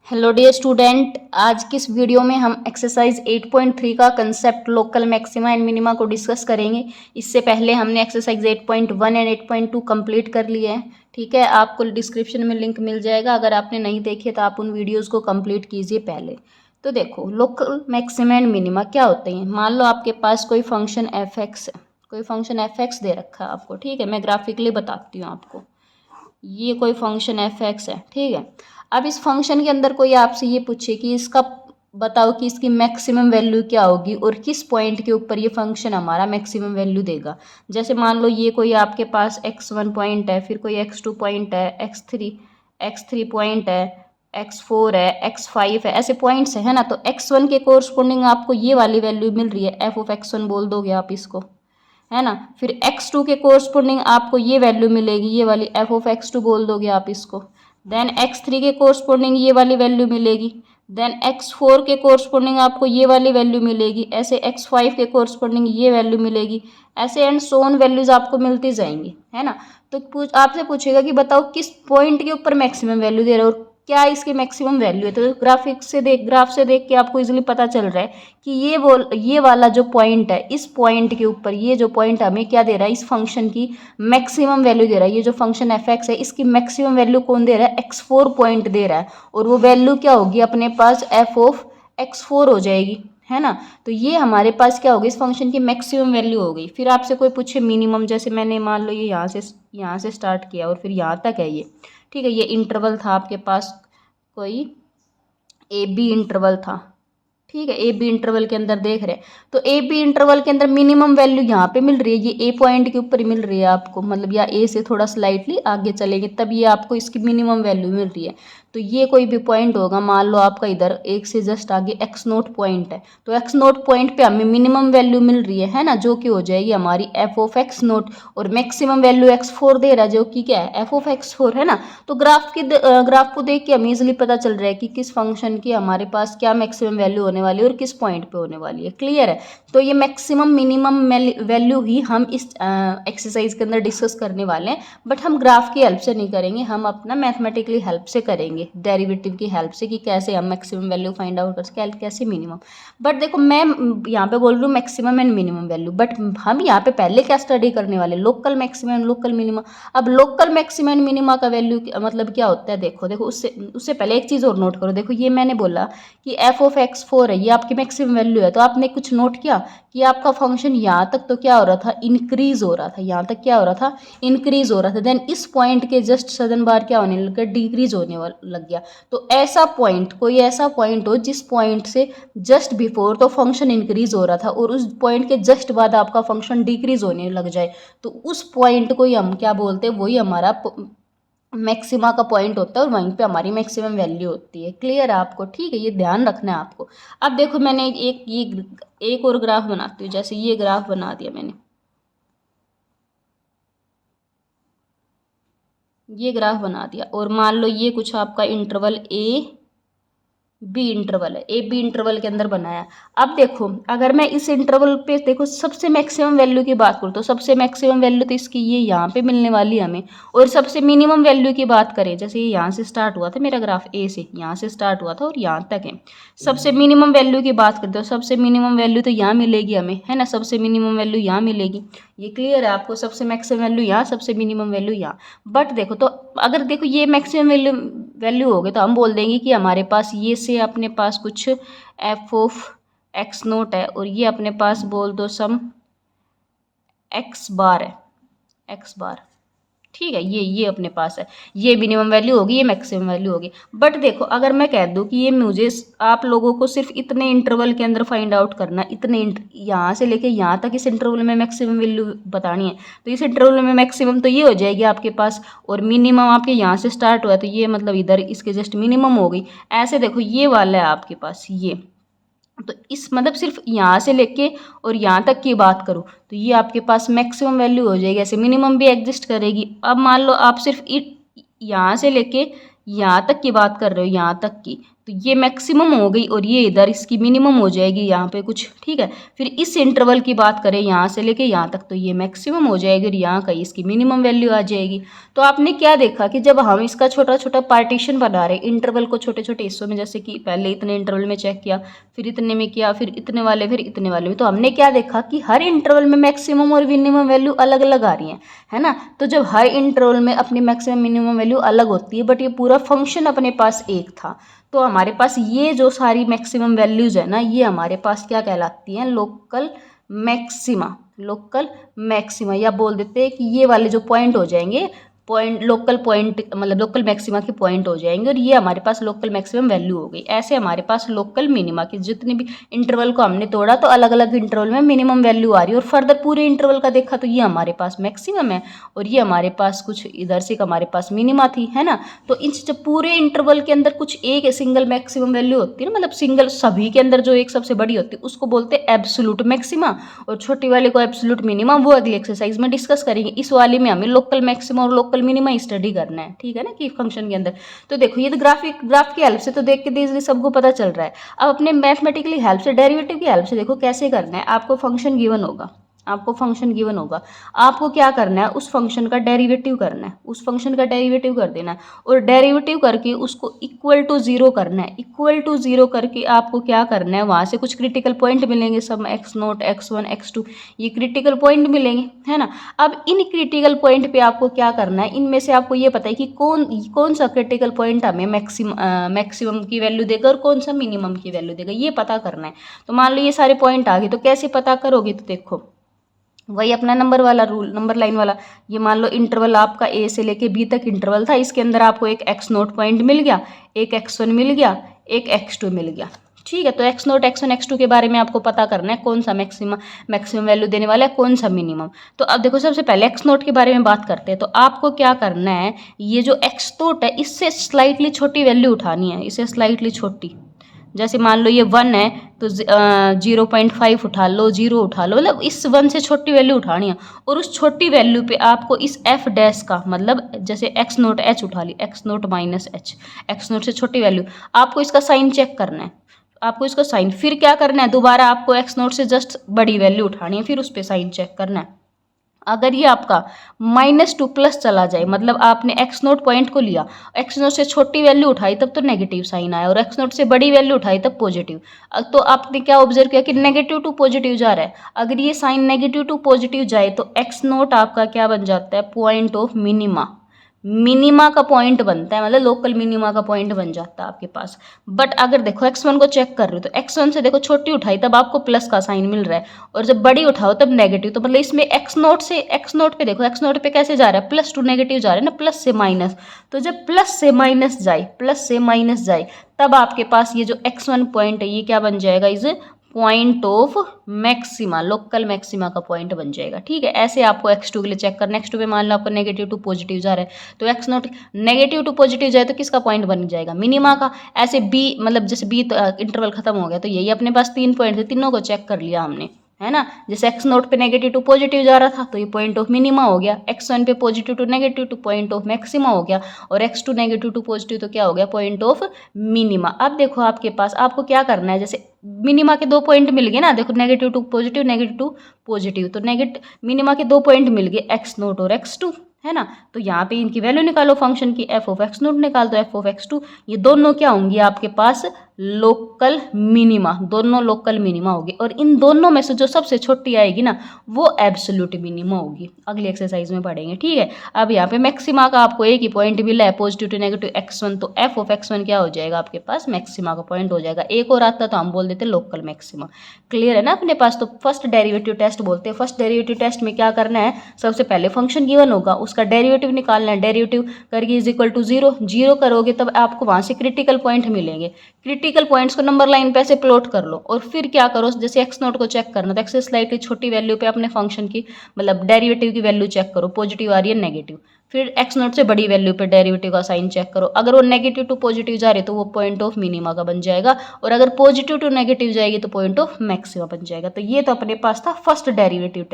Hello dear student, आज की इस वीडियो में हम एक्सरसाइज 8.3 का concept local maxima and minima को डिस्कस करेंगे। इससे पहले हमने एक्सरसाइज 8.1 एंड 8.2 कंप्लीट कर लिए हैं। ठीक है, आपको डिस्क्रिप्शन में लिंक मिल जाएगा। अगर आपने नहीं देखे तो आप उन वीडियोज़ को कंप्लीट कीजिए पहले। तो देखो, लोकल मैक्सिमा एंड मिनिमा क्या होते हैं। मान लो आपके पास कोई फंक्शन एफ एक्स है, कोई फंक्शन एफ एक्स दे रखा है आपको। ठीक है, मैं ग्राफिकली बताती हूँ आपको। ये कोई फंक्शन एफ एक्स है, ठीक है। अब इस फंक्शन के अंदर कोई आपसे ये पूछे कि इसका बताओ कि इसकी मैक्सिमम वैल्यू क्या होगी और किस पॉइंट के ऊपर ये फंक्शन हमारा मैक्सिमम वैल्यू देगा। जैसे मान लो ये कोई आपके पास x1 पॉइंट है, फिर कोई x2 पॉइंट है, x3 पॉइंट है, x4 है, x5 है, ऐसे पॉइंट्स है ना। तो x1 के कोरस्पोंडिंग आपको ये वाली वैल्यू मिल रही है, एफ ऑफ x1 बोल दोगे आप इसको, है ना। फिर x2 के कोरस्पोंडिंग आपको ये वैल्यू मिलेगी, ये वाली एफ ऑफ x2 बोल दोगे आप इसको। देन x3 के कोरस्पोंडिंग ये वाली वैल्यू मिलेगी। देन x4 के कोरस्पोंडिंग आपको ये वाली वैल्यू मिलेगी। ऐसे x5 के कोरस्पोंडिंग ये वैल्यू मिलेगी। ऐसे एंड सो ऑन वैल्यूज आपको मिलती जाएंगी, है ना। तो आपसे पूछेगा कि बताओ किस पॉइंट के ऊपर मैक्सिमम वैल्यू दे रहा है और क्या इसकी मैक्सिमम वैल्यू है। तो ग्राफ से देख के आपको इजीली पता चल रहा है कि ये वाला जो पॉइंट है, इस पॉइंट के ऊपर ये जो पॉइंट हमें क्या दे रहा है, इस फंक्शन की मैक्सिमम वैल्यू दे रहा है। ये जो फंक्शन एफ एक्स है, इसकी मैक्सिमम वैल्यू कौन दे रहा है, x4 पॉइंट दे रहा है। और वो वैल्यू क्या होगी अपने पास, एफ ऑफ x4 हो जाएगी, है ना। तो ये हमारे पास क्या होगी, इस फंक्शन की मैक्सिमम वैल्यू हो गई। फिर आपसे कोई पूछे मिनिमम, जैसे मैंने मान लो ये यहाँ से स्टार्ट किया और फिर यहाँ तक है ये, ठीक है। ये इंटरवल था आपके पास, कोई ए बी इंटरवल था, ठीक है। ए बी इंटरवल के अंदर देख रहे हैं, तो ए बी इंटरवल के अंदर मिनिमम वैल्यू यहाँ पे मिल रही है, ये ए पॉइंट के ऊपर ही मिल रही है आपको, मतलब या ए से थोड़ा स्लाइटली आगे चलेंगे तब ये आपको इसकी मिनिमम वैल्यू मिल रही है। तो ये कोई भी पॉइंट होगा, मान लो आपका इधर एक से जस्ट आगे एक्स नोट पॉइंट है, तो एक्स नोट पॉइंट पे हमें मिनिमम वैल्यू मिल रही है ना, जो कि हो जाएगी हमारी एफ ऑफ एक्स नोट। और मैक्सिमम वैल्यू x4 दे रहा है, जो कि क्या है, एफ ऑफ x4, है ना। तो ग्राफ को देख के हमें इजिली पता चल रहा है कि किस फंक्शन की हमारे पास क्या मैक्सिमम वैल्यू होने वाली है और किस पॉइंट पे होने वाली है। क्लियर है। तो ये मैक्सिमम मिनिमम वैल्यू ही हम इस एक्सरसाइज के अंदर डिस्कस करने वाले हैं, बट हम ग्राफ की हेल्प से नहीं करेंगे, हम अपना मैथमेटिकली हेल्प से करेंगे, डेरिवेटिव की हेल्प से, कि कैसे हम मैक्सिमम वैल्यू फाइंड आउट कर सकें, कैसे मिनिमम। बट देखो, मैं यहाँ पे बोल रही हूँ maximum and minimum value, but हम यहाँ पे पहले क्या स्टडी करने वाले, local maximum and local minimum. अब लोकल मैक्सिमम एंड मिनिमा का वैल्यू मतलब क्या होता है, देखो उससे पहले एक चीज़ और नोट करो। देखो, ये मैंने बोला कि एफ ऑफ x4 है, ये आपकी मैक्सिमम वैल्यू है। तो आपने कुछ नोट किया कि आपका फंक्शन यहाँ तक तो क्या हो रहा था, इंक्रीज हो रहा था, यहाँ तक क्या हो रहा था, इंक्रीज हो रहा था। देन इस पॉइंट के जस्ट सडन बार क्या होने लग गया, डिक्रीज होने लग गया। तो ऐसा पॉइंट, कोई ऐसा पॉइंट हो जिस पॉइंट से जस्ट बिफोर तो फंक्शन इंक्रीज हो रहा था और उस पॉइंट के जस्ट बाद आपका फंक्शन डिक्रीज होने लग जाए, तो उस पॉइंट को ही हम क्या बोलते हैं, वही हमारा मैक्सिमा का पॉइंट होता है और वहीं पे हमारी मैक्सिमम वैल्यू होती है। क्लियर है आपको, ठीक है, ये ध्यान रखना है आपको। अब देखो, मैंने एक और ग्राफ बनाती हूँ। जैसे ये ग्राफ बना दिया मैंने, ये ग्राफ बना दिया, और मान लो ये कुछ आपका इंटरवल ए बी इंटरवल है, ए बी इंटरवल के अंदर बनाया। अब देखो, अगर मैं इस इंटरवल पे देखो सबसे मैक्सिमम वैल्यू की बात करूँ, तो सबसे मैक्सिमम वैल्यू तो इसकी ये यहाँ पे मिलने वाली है हमें। और सबसे मिनिमम वैल्यू की बात करें, जैसे ये यहाँ से स्टार्ट हुआ था मेरा ग्राफ, ए से यहाँ से स्टार्ट हुआ था और यहाँ तक है। सबसे मिनिमम वैल्यू की बात करते हो, सबसे मिनिमम वैल्यू तो यहाँ मिलेगी हमें, है ना। सबसे मिनिमम वैल्यू यहाँ मिलेगी, ये क्लियर है आपको। सबसे मैक्सिमम वैल्यू यहाँ, सबसे मिनिमम वैल्यू यहाँ। बट देखो, तो अगर देखो ये मैक्सिमम वैल्यू हो गई, तो हम बोल देंगे कि हमारे पास ये से अपने पास कुछ एफ ऑफ एक्स नोट है, और ये अपने पास बोल दो सम एक्स बार है, एक्स बार, ठीक है। ये अपने पास है, ये मिनिमम वैल्यू होगी, ये मैक्सिमम वैल्यू होगी। बट देखो, अगर मैं कह दूं कि ये मुझे आप लोगों को सिर्फ इतने इंटरवल के अंदर फाइंड आउट करना, इतने यहाँ से लेके यहाँ तक इस इंटरवल में मैक्सिमम वैल्यू बतानी है, तो इस इंटरवल में मैक्सिमम तो ये हो जाएगी आपके पास, और मिनिमम आपके यहाँ से स्टार्ट हुआ है, तो ये मतलब इधर इसके जस्ट मिनिमम हो गई। ऐसे देखो, ये वाला है आपके पास ये, तो इस मतलब सिर्फ यहाँ से लेके और यहाँ तक की बात करूँ तो ये आपके पास मैक्सिमम वैल्यू हो जाएगी। ऐसे मिनिमम भी एग्जिस्ट करेगी। अब मान लो आप सिर्फ यहाँ से लेके यहाँ तक की बात कर रहे हो, यहाँ तक की, तो ये मैक्सिमम हो गई और ये इधर इसकी मिनिमम हो जाएगी यहाँ पे कुछ, ठीक है। फिर इस इंटरवल की बात करें यहाँ से लेके यहाँ तक, तो ये मैक्सिमम हो जाएगी और यहाँ कहीं इसकी मिनिमम वैल्यू आ जाएगी। तो आपने क्या देखा कि जब हम इसका छोटा छोटा पार्टीशन बना रहे इंटरवल को छोटे छोटे हिस्सों में, जैसे कि पहले इतने इंटरवल में चेक किया, फिर इतने में किया, फिर इतने वाले, फिर इतने वाले में, तो हमने क्या देखा कि हर इंटरवल में मैक्सिमम और मिनिमम वैल्यू अलग अलग आ रही है ना। तो जब हर इंटरवल में अपनी मैक्सिमम मिनिमम वैल्यू अलग होती है बट ये पूरा फंक्शन अपने पास एक था, तो हमारे पास ये जो सारी मैक्सिमम वैल्यूज़ है ना, ये हमारे पास क्या कहलाती हैं, लोकल मैक्सिमा। लोकल मैक्सिमा, या बोल देते हैं कि ये वाले जो पॉइंट हो जाएंगे, पॉइंट लोकल पॉइंट, मतलब लोकल मैक्सिमा के पॉइंट हो जाएंगे, और ये हमारे पास लोकल मैक्सिमम वैल्यू हो गई। ऐसे हमारे पास लोकल मिनिमा की जितने भी इंटरवल को हमने तोड़ा तो अलग अलग इंटरवल में मिनिमम वैल्यू आ रही है, और फर्दर पूरे इंटरवल का देखा तो ये हमारे पास मैक्सिमम है और ये हमारे पास कुछ इधर से हमारे पास मिनिमा थी, है ना। तो इन जब पूरे इंटरवल के अंदर कुछ एक सिंगल मैक्सिमम वैल्यू होती है ना, मतलब सिंगल सभी के अंदर जो एक सबसे बड़ी होती है उसको बोलते हैं एब्सोल्यूट मैक्सिमा, और छोटी वाले को एब्सोल्यूट मिनिमा, वो अगली एक्सरसाइज में डिस्कस करेंगे। इस वाले में हमें लोकल मैक्सिमा और लोकल मिनिमा स्टडी करना है, ठीक है ना, कि फंक्शन के अंदर। तो देखो ये तो ग्राफ की हेल्प से तो देख के इजीली सबको पता चल रहा है। अब अपने मैथमेटिकली हेल्प से, डेरिवेटिव की हेल्प से देखो कैसे करना है। आपको फंक्शन गिवन होगा, आपको क्या करना है, उस फंक्शन का डेरिवेटिव करना है, उस फंक्शन का डेरिवेटिव कर देना है, और डेरिवेटिव करके उसको इक्वल टू जीरो करना है। इक्वल टू जीरो करके आपको क्या करना है, वहाँ से कुछ क्रिटिकल पॉइंट मिलेंगे, सब x0, x1, x2, ये क्रिटिकल पॉइंट मिलेंगे, है ना। अब इन क्रिटिकल पॉइंट पे आपको क्या करना है, इनमें से आपको ये पता है कि कौन सा क्रिटिकल पॉइंट हमें मैक्सिमम की वैल्यू देगा और कौन सा मिनिमम की वैल्यू देगा, ये पता करना है। तो मान लो ये सारे पॉइंट आ गए, तो कैसे पता करोगे, तो देखो वही अपना नंबर वाला रूल, नंबर लाइन वाला। ये मान लो इंटरवल आपका ए से लेके बी तक इंटरवल था, इसके अंदर आपको एक x0 पॉइंट मिल गया, एक x1 मिल गया, एक x2 मिल गया, ठीक है। तो x0, x1, x2 के बारे में आपको पता करना है कौन सा मैक्सिमम वैल्यू देने वाला है, कौन सा मिनिमम। तो अब देखो सबसे पहले x0 के बारे में बात करते हैं। तो आपको क्या करना है, ये जो x0 है इससे स्लाइटली छोटी वैल्यू उठानी है, इसे स्लाइटली छोटी। जैसे मान लो ये 1 है तो 0.5 उठा लो, 0 उठा लो, मतलब इस 1 से छोटी वैल्यू उठानी है। और उस छोटी वैल्यू पे आपको इस f डैश का, मतलब जैसे x0 h उठा ली, x0 माइनस h, x0 से छोटी वैल्यू, आपको इसका साइन चेक करना है। आपको इसका साइन फिर क्या करना है, दोबारा आपको x0 से जस्ट बड़ी वैल्यू उठानी है, फिर उस पर साइन चेक करना है। अगर ये आपका -2 प्लस चला जाए, मतलब आपने x0 पॉइंट को लिया, x0 से छोटी वैल्यू उठाई तब तो नेगेटिव साइन आया, और x0 से बड़ी वैल्यू उठाई तब पॉजिटिव। तो आपने क्या ऑब्जर्व किया कि नेगेटिव टू पॉजिटिव जा रहा है। अगर ये साइन नेगेटिव टू पॉजिटिव जाए तो x0 आपका क्या बन जाता है, पॉइंट ऑफ मिनिमा का पॉइंट बनता है, मतलब लोकल मिनिमा का पॉइंट बन जाता है आपके पास। बट अगर देखो x1 को चेक कर रहे हो तो x1 से देखो छोटी उठाई तब आपको प्लस का साइन मिल रहा है, और जब बड़ी उठाओ तब नेगेटिव। तो मतलब इसमें x0 पे देखो, x0 पे कैसे जा रहा है, प्लस टू नेगेटिव जा रहा है ना, प्लस से माइनस। तो जब प्लस से माइनस जाए तब आपके पास ये जो x1 पॉइंट है ये क्या बन जाएगा, is point of maxima, local maxima का पॉइंट बन जाएगा, ठीक है। ऐसे आपको x2 के लिए चेक करना है। x2 पे मान लो आपका नेगेटिव टू पॉजिटिव जा रहा है, तो x0 नेगेटिव टू पॉजिटिव जाए तो किसका पॉइंट बन जाएगा, मिनिमा का। ऐसे b, मतलब जैसे b तो इंटरवल खत्म हो गया, तो यही अपने पास 3 पॉइंट थे, तीनों को चेक कर लिया हमने, है ना। जैसे x0 पे नेगेटिव टू पॉजिटिव जा रहा था तो ये पॉइंट ऑफ मिनिमा हो गया, x1 पे positive to negative to point of maxima हो गया, और x2 नेगेटिव टू पॉजिटिव तो क्या हो गया, पॉइंट ऑफ मिनिमा। अब देखो आपके पास आपको क्या करना है, जैसे मिनिमा के 2 पॉइंट मिल गए ना, देखो negative to positive, negative to positive, तो मिनिमा के 2 पॉइंट मिल गए, x0 और x2, है ना। तो यहाँ पे इनकी वैल्यू निकालो फंक्शन की, f ऑफ x0 निकाल दो, f ऑफ x2, ये दोनों क्या होंगी आपके पास, लोकल मिनिमा, दोनों लोकल मिनिमा होगी। और इन दोनों में से जो सबसे छोटी आएगी ना वो एब्सोल्यूट मिनिमा होगी, अगली एक्सरसाइज में पढ़ेंगे, ठीक है। अब यहाँ पे मैक्सिमा का आपको एक ही पॉइंट मिला है, पॉजिटिव टू नेगेटिव x1, तो f ऑफ x1 क्या हो जाएगा आपके पास, मैक्सिमा का पॉइंट हो जाएगा। एक और आता तो हम बोल देते लोकल मैक्सिमा। क्लियर है ना अपने पास। तो फर्स्ट डेरिवेटिव टेस्ट बोलते हैं। फर्स्ट डेरिवेटिव टेस्ट में क्या करना है, सबसे पहले फंक्शन गिवन होगा उसका डेरिवेटिव निकालना है, डेरिवेटिव करके इज इक्वल टू 0 करोगे तब आपको वहाँ से क्रिटिकल पॉइंट मिलेंगे। क्रिटिकल पॉइंट्स को नंबर लाइन पे ऐसे प्लॉट कर लो, और फिर क्या करो, जैसे x0 को चेक करना तो x से स्लाइटली छोटी वैल्यू पे अपने फंक्शन की, मतलब डेरिवेटिव की वैल्यू चेक करो, पॉजिटिव आ रही है नेगेटिव, फिर x0 से बड़ी वैल्यू पे डेरिवेटिव का साइन चेक करो, अगर वो नेगेटिव टू पॉजिटिव जा रही है तो वो पॉइंट ऑफ मिनिमा का बन जाएगा, और अगर पॉजिटिव टू नेगेटिव जाएगी तो पॉइंट ऑफ मैक्सिमा बन जाएगा। तो ये तो अपने पास था फर्स्ट डेरिवेटिव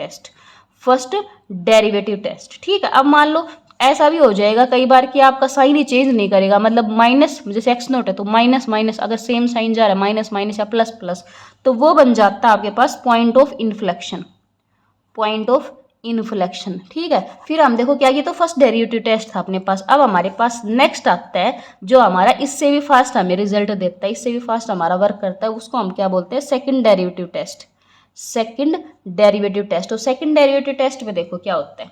टेस्ट, ठीक है। अब मान लो ऐसा भी हो जाएगा कई बार कि आपका साइन ही चेंज नहीं करेगा, मतलब माइनस, जैसे एक्स नोट है तो माइनस माइनस, अगर सेम साइन जा रहा है माइनस माइनस या प्लस प्लस, तो वो बन जाता है आपके पास point of inflection, point of inflection. ठीक है, फिर हम देखो क्या, ये तो फर्स्ट डेरिवेटिव टेस्ट था अपने पास। अब हमारे पास नेक्स्ट आता है जो हमारा इससे भी फास्ट हमें रिजल्ट देता है, इससे भी फास्ट हमारा वर्क करता है, उसको हम क्या बोलते हैं, second derivative test. Second derivative test, तो सेकंड डेरिवेटिव टेस्ट में देखो क्या होता है।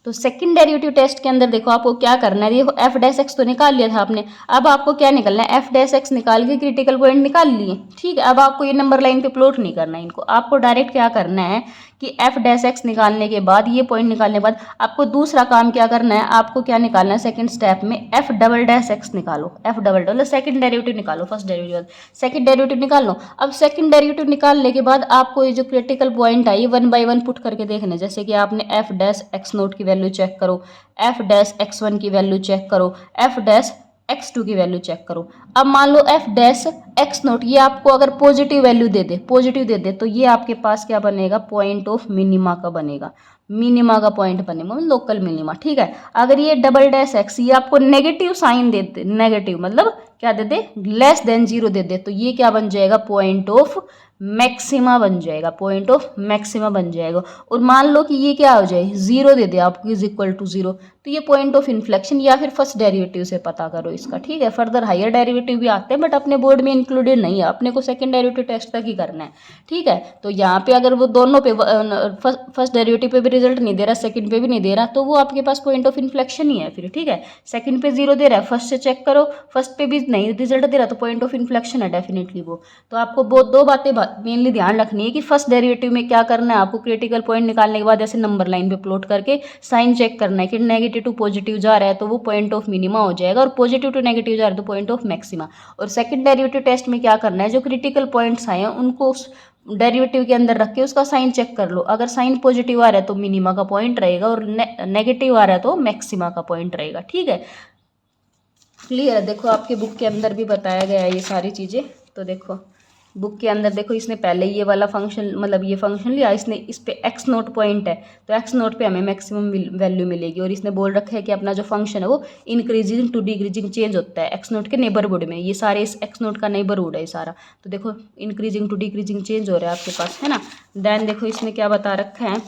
तो सेकंड डेरिवेटिव टेस्ट के अंदर देखो आपको क्या करना है, देखो एफ डैश एक्स तो निकाल लिया था आपने, अब आपको क्या निकालना है, एफ डैश एक्स निकाल के क्रिटिकल पॉइंट निकाल लिए। ठीक है, अब आपको ये नंबर लाइन पे प्लॉट नहीं करना है इनको, आपको डायरेक्ट क्या करना है कि एफ डैश एक्स निकालने के बाद, ये पॉइंट निकालने के बाद आपको दूसरा काम क्या करना है, आपको क्या निकालना है सेकंड स्टेप में, एफ डबल डैश एक्स निकालो, F double double second derivative निकालो, फर्स्ट डेरिवेटिव सेकंड डेरिवेटिव निकाल लो। अब सेकंड डेरिवेटिव निकालने के बाद आपको ये जो क्रिटिकल पॉइंट है ये 1 बाय 1 पुट करके देखना है, जैसे कि आपने एफ डैश एक्स नोट की वैल्यू चेक करो, एफ डैश एक्स वन की वैल्यू चेक करो, एफ डैश x2 की वैल्यू चेक करो। अब मान लो एफ डैश एक्स नोट ये आपको अगर पॉजिटिव वैल्यू दे दे, पॉजिटिव दे दे, तो ये आपके पास क्या बनेगा, पॉइंट ऑफ मिनिमा का बनेगा, मिनिमा का पॉइंट बनेगा, मतलब लोकल मिनिमा। ठीक है, अगर ये डबल डैश एक्स ये आपको नेगेटिव साइन दे दे, नेगेटिव मतलब क्या दे दे, लेस देन 0 दे दे, तो ये क्या बन जाएगा, पॉइंट ऑफ मैक्सिमा बन जाएगा, पॉइंट ऑफ मैक्सिमा बन जाएगा। और मान लो कि ये क्या हो जाए, 0 दे दे आपको, इज इक्वल टू 0, तो ये पॉइंट ऑफ इन्फ्लेक्शन, या फिर फर्स्ट डेरिवेटिव से पता करो इसका। ठीक है, फर्दर हायर डेरिवेटिव भी आते हैं बट अपने बोर्ड में इंक्लूडेड नहीं है, अपने को सेकंड डेरिवेटिव टेस्ट तक ही करना है। ठीक है, तो यहाँ पे अगर वो दोनों पे फर्स्ट डेरिवेटिव पे भी रिजल्ट नहीं दे रहा, सेकंड पे भी नहीं दे रहा, तो वो आपके पास पॉइंट ऑफ इन्फ्लेक्शन ही है फिर। ठीक है, सेकंड पे 0 दे रहा है, फर्स्ट से चेक करो, फर्स्ट पे भी नहीं रिजल्ट दे रहा तो पॉइंट ऑफ इन्फ्लेक्शन है डेफिनेटली वो। तो आपको बहुत दो बातें मेनली ध्यान रखनी है कि फर्स्ट डेरिवेटिव में क्या करना है, आपको क्रिटिकल पॉइंट निकालने के बाद ऐसे नंबर लाइन पे प्लॉट करके साइन चेक करना है कि नेगेटिव टू पॉजिटिव जा रहा है तो वो पॉइंट ऑफ मिनिमा हो जाएगा, और पॉजिटिव टू नेगेटिव जा रहा है तो पॉइंट ऑफ मैक्सिमा। और सेकंड डेरिवेटिव टेस्ट में क्या करना है, जो क्रिटिकल पॉइंट्स आए हैं उनको डेरिवेटिव के अंदर रख के उसका साइन चेक कर लो, अगर साइन पॉजिटिव आ रहा है तो मिनिमा का पॉइंट रहेगा, और नेगेटिव आ रहा है तो मैक्सिमा का पॉइंट रहेगा। ठीक है, क्लियर है। देखो आपके बुक के अंदर भी बताया गया है ये सारी चीज़ें, तो देखो बुक के अंदर देखो, इसने पहले ये वाला फंक्शन, मतलब ये फंक्शन लिया, इसने इस पे एक्स नोट पॉइंट है तो एक्स नोट पे हमें मैक्सिमम वैल्यू मिलेगी, और इसने बोल रखा है कि अपना जो फंक्शन है वो इंक्रीजिंग टू डिक्रीजिंग चेंज होता है एक्स नोट के नेबरहुड में, ये सारे इस एक्स नोट का नेबरहुड है सारा, तो देखो इंक्रीजिंग टू डिक्रीजिंग चेंज हो रहा है आपके पास, है ना। देन देखो इसने क्या बता रखा है,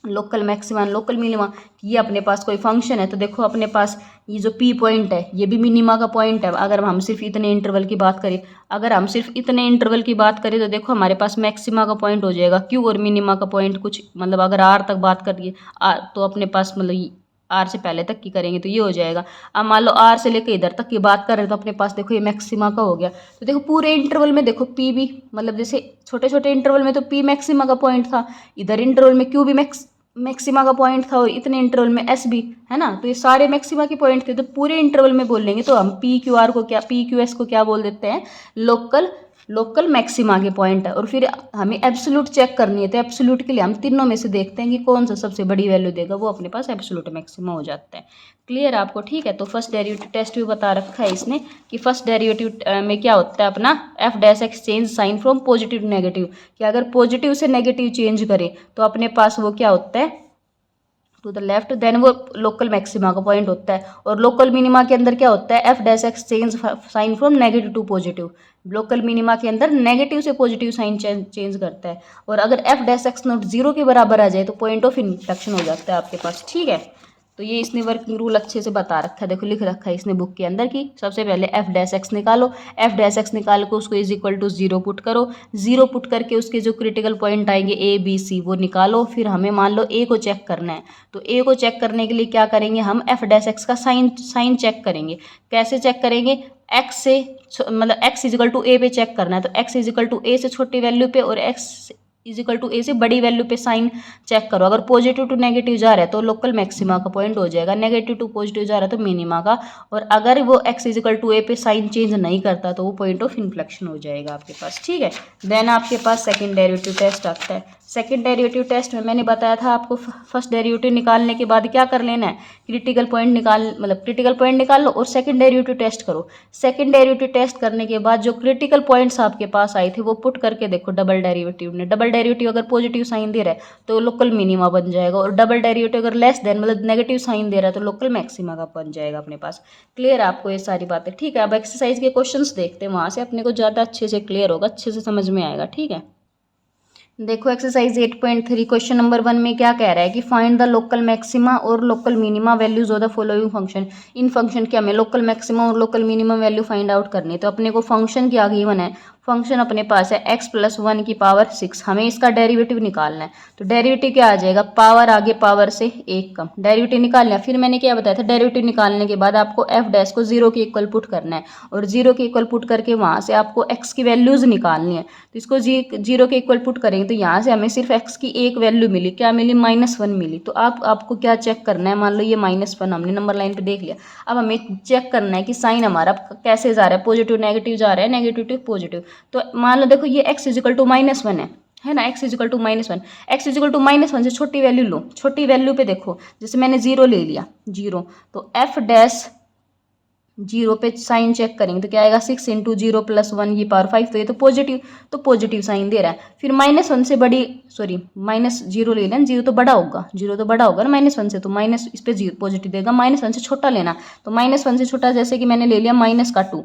लोकल मैक्सिमा लोकल मिनिमा, ये अपने पास कोई फंक्शन है, तो देखो अपने पास ये जो पी पॉइंट है ये भी मिनिमा का पॉइंट है, अगर हम सिर्फ इतने इंटरवल की बात करें, अगर हम सिर्फ इतने इंटरवल की बात करें तो देखो हमारे पास मैक्सिमा का पॉइंट हो जाएगा क्यू, और मिनिमा का पॉइंट कुछ मतलब अगर आर तक बात करिए तो अपने पास मतलब आर से पहले तक की करेंगे तो ये हो जाएगा। अब मान लो आर से लेकर इधर तक की बात कर रहे हैं तो अपने पास देखो ये मैक्सिमा का हो गया, तो देखो पूरे इंटरवल में देखो पी भी, मतलब जैसे छोटे छोटे इंटरवल में तो पी मैक्सिमा का पॉइंट था, इधर इंटरवल में क्यू भी मैक्सिमा का पॉइंट था, और इतने इंटरवल में एस भी, है ना, तो ये सारे मैक्सिमा के पॉइंट थे, तो पूरे इंटरवल में बोल लेंगे तो हम पी क्यू आर को क्या, पी क्यू एस को क्या बोल देते हैं, लोकल मैक्सिमा के पॉइंट है। और फिर हमें एब्सोल्यूट चेक करनी है, तो एब्सोल्यूट के लिए हम तीनों में से देखते हैं कि कौन सा सबसे बड़ी वैल्यू देगा, वो अपने पास एब्सोल्यूट मैक्सिमा हो जाता है। क्लियर आपको, ठीक है। तो फर्स्ट डेरिवेटिव टेस्ट भी बता रखा है इसने कि फर्स्ट डेरिवेटिव में क्या होता है अपना, F dash X change sign from positive to negative, कि अगर पॉजिटिव से नेगेटिव चेंज करे तो अपने पास वो क्या होता है, टू द लेफ्ट, देन वो लोकल मैक्सिमा का पॉइंट होता है। और लोकल मिनिमा के अंदर क्या होता है, F dash X change sign from negative to positive, local minima के अंदर नेगेटिव से पॉजिटिव साइन चेंज करता है। और अगर एफ डैश एक्स नॉट 0 के बराबर आ जाए तो पॉइंट ऑफ इन्फ्लेक्शन हो जाता है आपके पास। ठीक है, तो ये इसने वर्किंग रूल अच्छे से बता रखा है, देखो लिख रखा है इसने बुक के अंदर की सबसे पहले एफ डैश एक्स निकालो, एफ डैश एक्स निकाल के उसको इज इक्वल टू 0 पुट करो, 0 पुट करके उसके जो क्रिटिकल पॉइंट आएंगे ए बी सी वो निकालो। फिर हमें मान लो ए को चेक करना है, तो ए को चेक करने के लिए क्या करेंगे, हम एफ डैश एक्स का साइन चेक करेंगे। कैसे चेक करेंगे, एक्स से मतलब एक्स इजिकल टू ए पे चेक करना है, तो एक्स इजिकल टू ए से छोटी वैल्यू पे और एक्स इजिकल टू ए से बड़ी वैल्यू पे साइन चेक करो। अगर पॉजिटिव टू नेगेटिव जा रहा है तो लोकल मैक्सिमा का पॉइंट हो जाएगा, नेगेटिव टू पॉजिटिव जा रहा है तो मिनिमा का। और अगर वो एक्स इजिकल टू ए पे साइन चेंज नहीं करता तो वो पॉइंट ऑफ इन्फ्लेक्शन हो जाएगा आपके पास। ठीक है, देन आपके पास सेकंड डेरिवेटिव टेस्ट आता है। सेकंड डेरिवेटिव टेस्ट में मैंने बताया था आपको फर्स्ट डेरिवेटिव निकालने के बाद क्या कर लेना है, क्रिटिकल पॉइंट क्रिटिकल पॉइंट निकाल लो और सेकंड डेरिवेटिव टेस्ट करो। सेकंड डेरिवेटिव टेस्ट करने के बाद जो क्रिटिकल पॉइंट्स आपके पास आए थे वो पुट करके देखो डबल डेरिवेटिव में। डबल डेरिवेटिव अगर पॉजिटिव साइन दे रहा है तो लोकल मिनिमा बन जाएगा, और डबल डेरिवेटिव अगर लेस देन नेगेटिव साइन दे रहा है तो लोकल मैक्सिमा का बन जाएगा अपने पास। क्लियर आपको ये सारी बातें? ठीक है, अब एक्सरसाइज के क्वेश्चंस देखते हैं, वहाँ से अपने को ज़्यादा अच्छे से क्लियर होगा, अच्छे से समझ में आएगा। ठीक है, देखो एक्सरसाइज 8.3 क्वेश्चन नंबर 1 में क्या कह रहा है कि फाइंड द लोकल मैक्सिमा और local minima values of the following function. In function के हमें लोकल मैक्सिमा और local minimum value find out करनी है। तो अपने को फंक्शन क्या गिवन है, फंक्शन अपने पास है x+1⁴, हमें इसका डेरिवेटिव निकालना है। तो डेरिवेटिव क्या आ जाएगा, पावर आगे पावर से 1 कम, डेरिवेटिव निकालना है। फिर मैंने क्या बताया था, डेरिवेटिव निकालने के बाद आपको f' को 0 के इक्वल पुट करना है, और 0 के इक्वल पुट करके वहाँ से आपको x की वैल्यूज निकालनी है। तो इसको 0 के इक्वल पुट करेंगे तो यहाँ से हमें सिर्फ x की एक वैल्यू मिली, क्या मिली, -1 मिली। तो आपको क्या चेक करना है, मान लो ये -1 हमने नंबर लाइन पे देख लिया। अब हमें चेक करना है कि साइन हमारा कैसे जा रहा है, पॉजिटिव नेगेटिव जा रहा है, नेगेटिव टू पॉजिटिव। तो मान लो देखो ये x =-1 है ना, x =-1, x =-1 से छोटी वैल्यू लो। छोटी वैल्यू पे देखो, जैसे मैंने 0 ले लिया, 0, तो f' 0 पे साइन चेक करेंगे तो क्या आएगा, 6 × 0 + 1⁵। तो ये तो पॉजिटिव साइन दे रहा है। फिर -1 से बड़ी, सॉरी -0 ले लेना, 0 तो बड़ा होगा, 0 तो बड़ा होगा ना -1 से, तो माइनस इस पे 0 पॉजिटिव देगा। -1 से छोटा लेना, तो -1 से छोटा जैसे कि मैंने ले लिया -2,